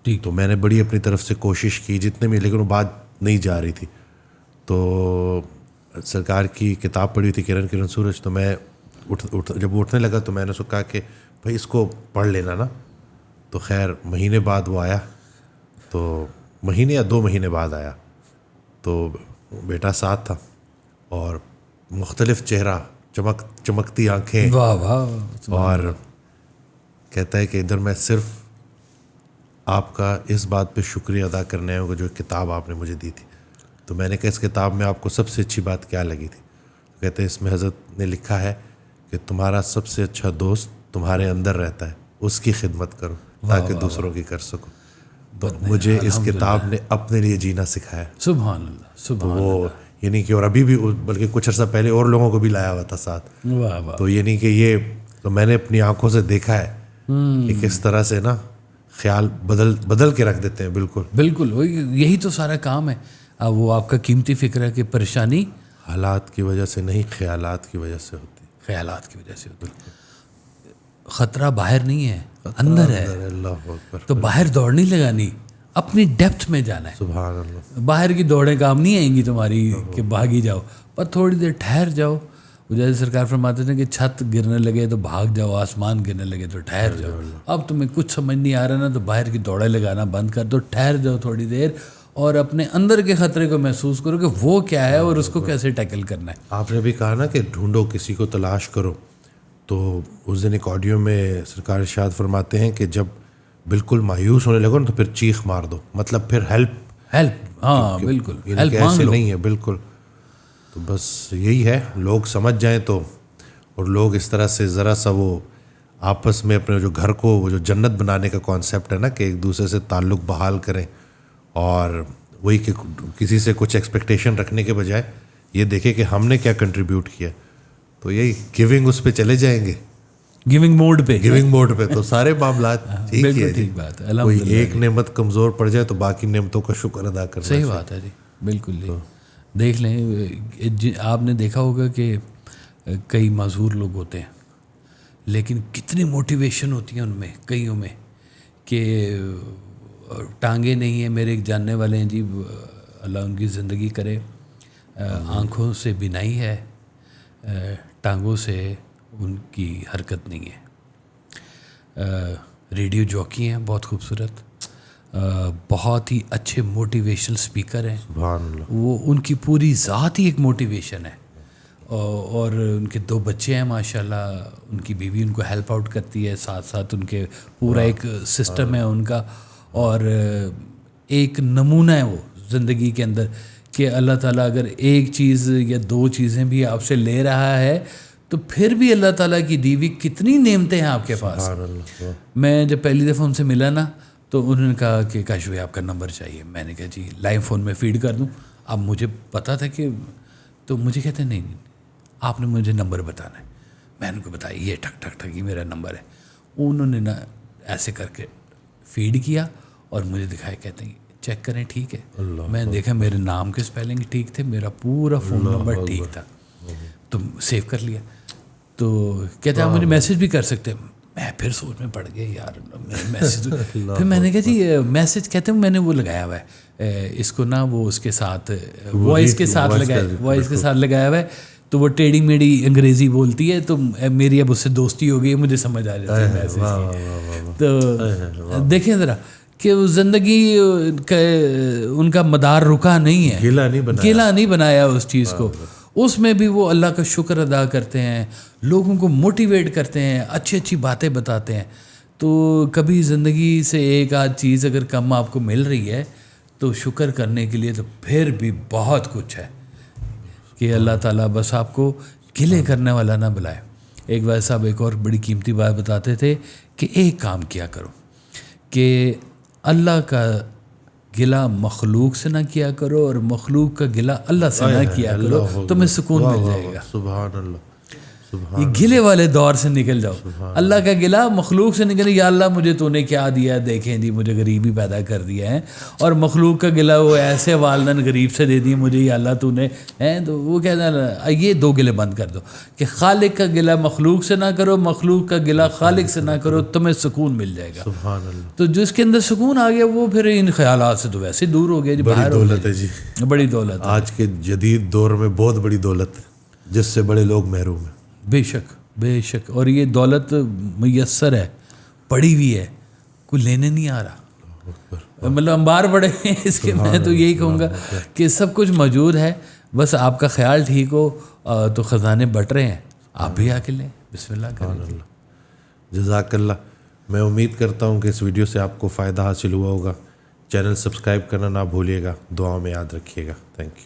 ٹھیک. تو میں نے بڑی اپنی طرف سے کوشش کی جتنے بھی, لیکن وہ بات نہیں جا رہی تھی. تو سرکار کی کتاب پڑھی تھی کرن سورج, تو میں جب اٹھنے لگا تو میں نے اس کو کہا کہ بھائی اس کو پڑھ لینا نا. تو خیر مہینے بعد وہ آیا, تو مہینے یا 2 مہینے بعد آیا, تو بیٹا ساتھ تھا اور مختلف چہرہ, چمکتی آنکھیں, واہ واہ. اور کہتا ہے کہ ادھر میں صرف آپ کا اس بات پہ شکریہ ادا کرنے ہوگا جو کتاب آپ نے مجھے دی تھی. تو میں نے کہا اس کتاب میں آپ کو سب سے اچھی بات کیا لگی تھی؟ کہتے ہیں اس میں حضرت نے لکھا ہے کہ تمہارا سب سے اچھا دوست تمہارے اندر رہتا ہے, اس کی خدمت کرو تاکہ دوسروں کی کر سکو. تو مجھے اس کتاب نے اپنے لیے جینا سکھایا. سبحان اللہ. سبحان وہ یہ نہیں کہ, اور ابھی بھی بلکہ کچھ عرصہ پہلے اور لوگوں کو بھی لایا ہوا تھا ساتھ. واہ واہ. تو یہ نہیں کہ یہ, تو میں نے اپنی آنکھوں سے دیکھا ہے کہ کس طرح سے نا خیال بدل کے رکھ دیتے ہیں. بالکل بالکل, یہی تو سارا کام ہے. وہ آپ کا قیمتی فکر ہے کہ پریشانی حالات کی وجہ سے نہیں, خیالات کی وجہ سے ہوتی. خیالات کی وجہ سے ہوتی. خطرہ باہر نہیں ہے, اندر ہے. اللہ اکبر. تو باہر دوڑ نہیں لگانی, اپنی ڈیپتھ میں جانا ہے. سبحان اللہ. باہر کی دوڑیں کام نہیں آئیں گی تمہاری کہ بھاگی جاؤ, پر تھوڑی دیر ٹھہر جاؤ. جیسے سرکار فرماتے ہیں کہ چھت گرنے لگے تو بھاگ جاؤ, آسمان گرنے لگے تو ٹھہر جاؤ. اب تمہیں کچھ سمجھ نہیں آ رہا نا, تو باہر کی دوڑیں لگانا بند کر دو, ٹھہر جاؤ تھوڑی دیر, اور اپنے اندر کے خطرے کو محسوس کرو کہ وہ کیا ہے اور اس کو کیسے ٹیکل کرنا ہے. آپ نے بھی کہا نا کہ ڈھونڈو, کسی کو تلاش کرو. تو اس دن ایک آڈیو میں سرکار ارشاد فرماتے ہیں کہ جب بالکل مایوس ہونے لگو نا تو پھر چیخ مار دو, مطلب پھر ہیلپ. ہاں بالکل, ہیلپ ایسے مانگ لو. نہیں ہے. بالکل. تو بس یہی ہے, لوگ سمجھ جائیں تو, اور لوگ اس طرح سے ذرا سا وہ آپس میں اپنے جو گھر کو, وہ جو جنت بنانے کا کانسیپٹ ہے نا کہ ایک دوسرے سے تعلق بحال کریں, اور وہی کہ کسی سے کچھ ایکسپیکٹیشن رکھنے کے بجائے یہ دیکھیں کہ ہم نے کیا کنٹریبیوٹ کیا, تو یہی گیونگ اس پہ چلے جائیں گے, گیونگ موڈ پہ, تو سارے معاملات ٹھیک ہے. ٹھیک بات ہے. کوئی ایک نعمت کمزور پڑ جائے تو باقی نعمتوں کا شکر ادا کرنا. صحیح بات ہے جی, بالکل. دیکھ لیں, آپ نے دیکھا ہوگا کہ کئی معذور لوگ ہوتے ہیں, لیکن کتنی موٹیویشن ہوتی ہے ان میں, کئیوں میں, کہ ٹانگیں نہیں ہیں. میرے ایک جاننے والے ہیں جی, اللہ ان کی زندگی کرے, آنکھوں سے بینائی ہے, ٹانگوں سے ان کی حرکت نہیں ہے. ریڈیو جوکی ہیں, بہت خوبصورت, بہت ہی اچھے موٹیویشنل سپیکر ہیں. سبحان اللہ. وہ ان کی پوری ذات ہی ایک موٹیویشن ہے, اور ان کے 2 بچے ہیں ماشاءاللہ. ان کی بیوی ان کو ہیلپ آؤٹ کرتی ہے, ساتھ ساتھ ان کے پورا ایک سسٹم ہے ان کا, اور ایک نمونہ ہے وہ زندگی کے اندر کہ اللہ تعالیٰ اگر ایک چیز یا 2 چیزیں بھی آپ سے لے رہا ہے تو پھر بھی اللہ تعالیٰ کی دی ہوئی کتنی نعمتیں ہیں آپ کے پاس. میں جب پہلی دفعہ ان سے ملا نا تو انہوں نے کہا کہ کاش بھائی آپ کا نمبر چاہیے. میں نے کہا جی لائیو فون میں فیڈ کر دوں. اب مجھے پتا تھا کہ, تو مجھے کہتے ہیں نہیں آپ نے مجھے نمبر بتانا ہے. میں نے کو بتایا یہ ٹھک ٹھک ٹھک یہ میرا نمبر ہے. انہوں نے نا ایسے کر کے فیڈ کیا اور مجھے دکھایا, کہتے ہیں چیک کریں ٹھیک ہے. میں نے دیکھا میرے نام کے اسپیلنگ ٹھیک تھے, میرا پورا فون نمبر ٹھیک تھا, تو سیو کر لیا. تو کہتے ہیں آپ مجھے میسیج بھی کر سکتے ہیں. میں پھر سوچ میں پڑ گیا یار میسیج. پھر میں نے کہا جی میسیج, کہتے ہیں میں نے وہ لگایا ہوا ہے اس کو نا, وہ اس کے ساتھ وائس کے ساتھ لگایا ہوا ہے, تو وہ ٹیڑھی میڑھی انگریزی بولتی ہے, تو میری اب اس سے دوستی ہو گئی, مجھے سمجھ آ جاتی ہے میسیج. تو دیکھیں ذرا کہ زندگی ان کا مدار رکا نہیں ہے, گیلا نہیں بنایا اس چیز کو. اس میں بھی وہ اللہ کا شکر ادا کرتے ہیں, لوگوں کو موٹیویٹ کرتے ہیں, اچھی اچھی باتیں بتاتے ہیں. تو کبھی زندگی سے ایک آدھ چیز اگر کم آپ کو مل رہی ہے تو شکر کرنے کے لیے تو پھر بھی بہت کچھ ہے کہ اللہ تعالیٰ بس آپ کو گلے کرنے والا نہ بلائے. ایک بھائی صاحب ایک اور بڑی قیمتی بات بتاتے تھے کہ ایک کام کیا کرو کہ اللہ کا گلہ مخلوق سے نہ کیا کرو اور مخلوق کا گلہ اللہ سے نہ کیا کرو, تمہیں سکون مل جائے گا. سبحان اللہ, یہ گلے والے دور سے نکل جاؤ. اللہ کا گلہ مخلوق سے نکل, یا اللہ مجھے تو نے کیا دیا, دیکھیں جی مجھے غریبی پیدا کر دیا ہے, اور مخلوق کا گلہ وہ ایسے والدین غریب سے دے دیے مجھے, یا اللہ تو نے ہیں, تو وہ کہتا ہے یہ دو گلے بند کر دو کہ خالق کا گلہ مخلوق سے نہ کرو, مخلوق کا گلہ خالق سے نہ کرو, تمہیں سکون مل جائے گا. سبحان اللہ. تو جس کے اندر سکون آ گیا وہ پھر ان خیالات سے تو ویسے دور ہو گیا جی. بڑی دولت ہے جی, بڑی دولت ہے آج کے جدید دور میں بہت بڑی دولت ہے جس سے بڑے لوگ محروم ہیں. بے شک بے شک. اور یہ دولت میسر ہے, پڑی ہوئی ہے, کوئی لینے نہیں آ رہا, مطلب انبار پڑے ہیں اس کے. میں تو یہی کہوں گا کہ سب کچھ موجود ہے, بس آپ کا خیال ٹھیک ہو تو خزانے بٹ رہے ہیں, آپ بھی آ کے لیں. بسم اللہ کریں. جزاک اللہ. میں امید کرتا ہوں کہ اس ویڈیو سے آپ کو فائدہ حاصل ہوا ہوگا. چینل سبسکرائب کرنا نہ بھولیے گا, دعاؤں میں یاد رکھیے گا. Thank you.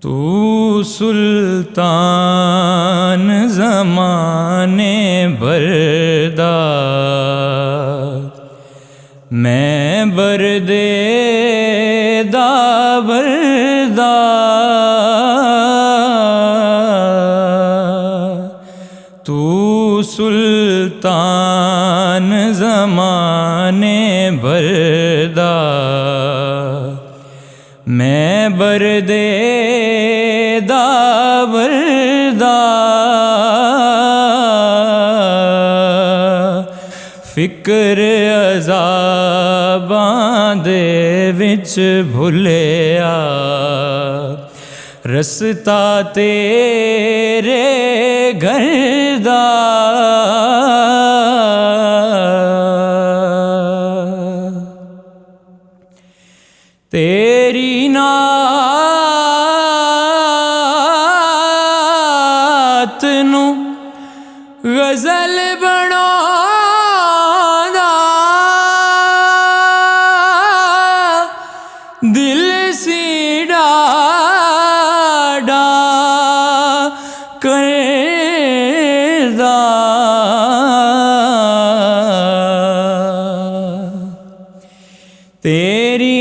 تو سلطان زمانے بردا, میں بردے دا بردا, تو سلطان زمانے بردا, میں بردے دا بردا, فکر عذاباں دے وچ بھلیا, رستہ تیرے گھر دا, تیری نعت نو غزل بنانا, دل سی ڈاڈا کردا, تیری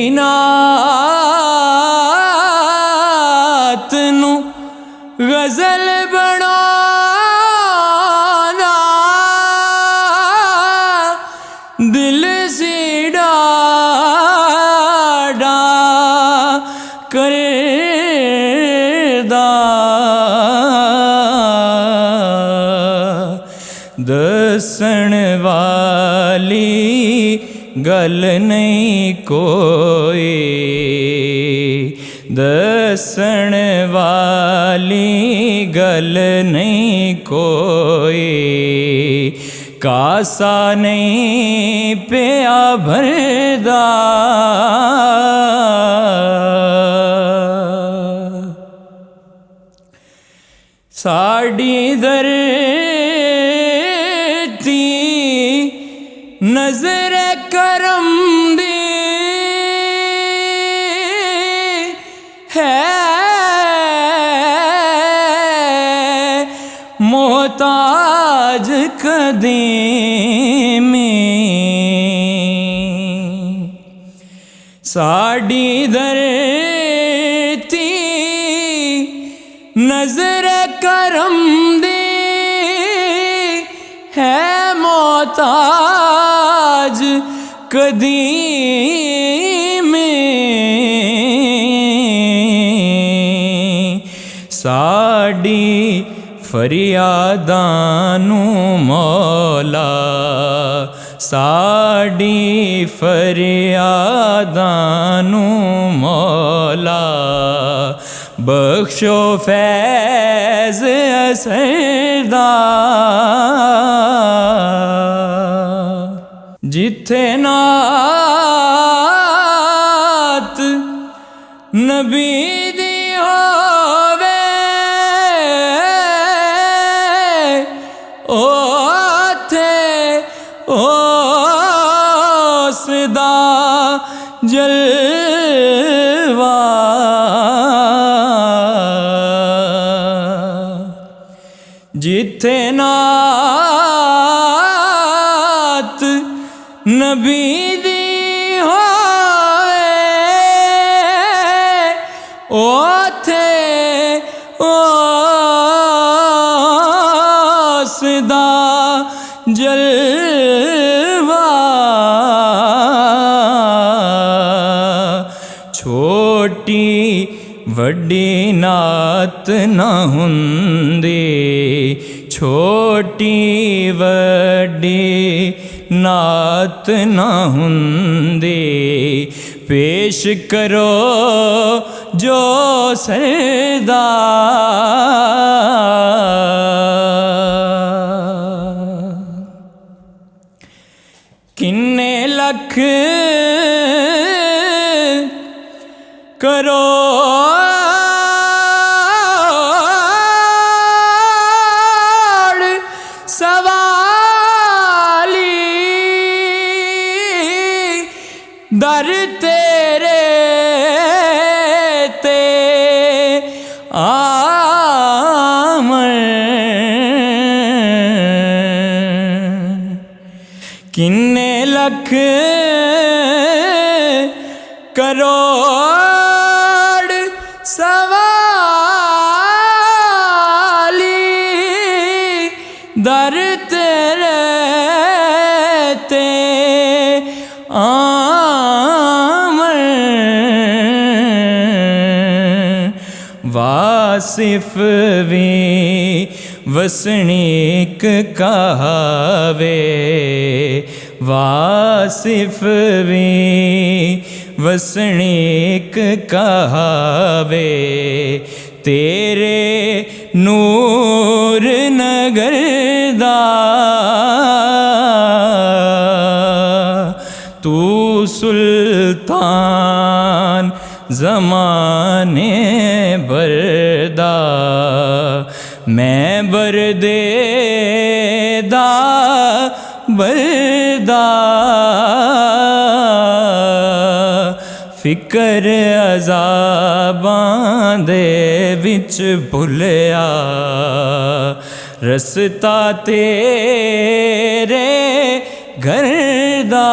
نعت نو غزل بنانا, دل سی ڈاڈا کردا, دسن والی گل نہیں کوئی, دسن والی گل نہیں کوئی, کاسا نہیں پیا بھردا, ساڈی دھرتی نظر کرم دی ہے, محتاج قدیمی, ساڈی دھرتی نظر کرم دی ہے, محتاج قدیمی, ساڈی ਫਰਿਆਦਾਂ ਨੂੰ ਮੌਲਾ, ਸਾਡੀ ਫਰਿਆਦਾਂ ਨੂੰ ਮੌਲਾ, ਬਖਸ਼ੋ ਫੈਜ਼ ਅਸਰਦਾ। ਜਿੱਥੇ ਨਾਤ ਨਬੀ ਦੀ ਹੋਵੇ, ਉੱਥੇ ਉਸ ਦਾ ਜਲਵਾ। ਜਿੱਥੇ ਨਾਤ ਨਬੀ ਦੀ ਹੋਵੇ, ਉੱਥੇ ਉਸ ਦਾ ਜਲਵਾ। ਛੋਟੀ ਵੱਡੀ ਨਾਤ ਨਾ ਹੁੰਦੀ, ਛੋਟੀ ਵੱਡੀ ਨਾਤ ਨਾ ਹੁੰਦੀ, ਪੇਸ਼ ਕਰੋ ਜੋ ਸਰਦਾ। ਕਿੰਨੇ ਲੱਖ ਕਰੋੜ ਸਵਾਲੀ, ਦਰ ਤੇਰੇ ਤੇ ਆਮਣ। ਕਿੰਨੇ ਲੱਖ ਕਰੋੜ ਸਵਾਲੀ, ਦਰ ਤੇਰੇ ਤੇ ਆਮਣ। ਵਾਸਿਫ ਵੀ ਵਸਨੀਕ ਕਹਾਵੇ, ਵਾਸਿਫ ਵੀ ਵਸਨੀਕ ਕਹਾਵੇ, ਤੇਰੇ ਨੂਰ ਨਗਰ ਦਾ। ਤੂੰ ਸੁਲਤਾਨ ਜ਼ਮਾਨੇ ਬਰਦਾ, ਮੈਂ ਬਰਦੇ ਦਾ ਬਰਦਾ। ਫਿਕਰ ਅਜ਼ਾਬਾਂ ਦੇ ਵਿੱਚ ਭੁੱਲਿਆ, ਰਸਤਾ ਤੇਰੇ ਘਰ ਦਾ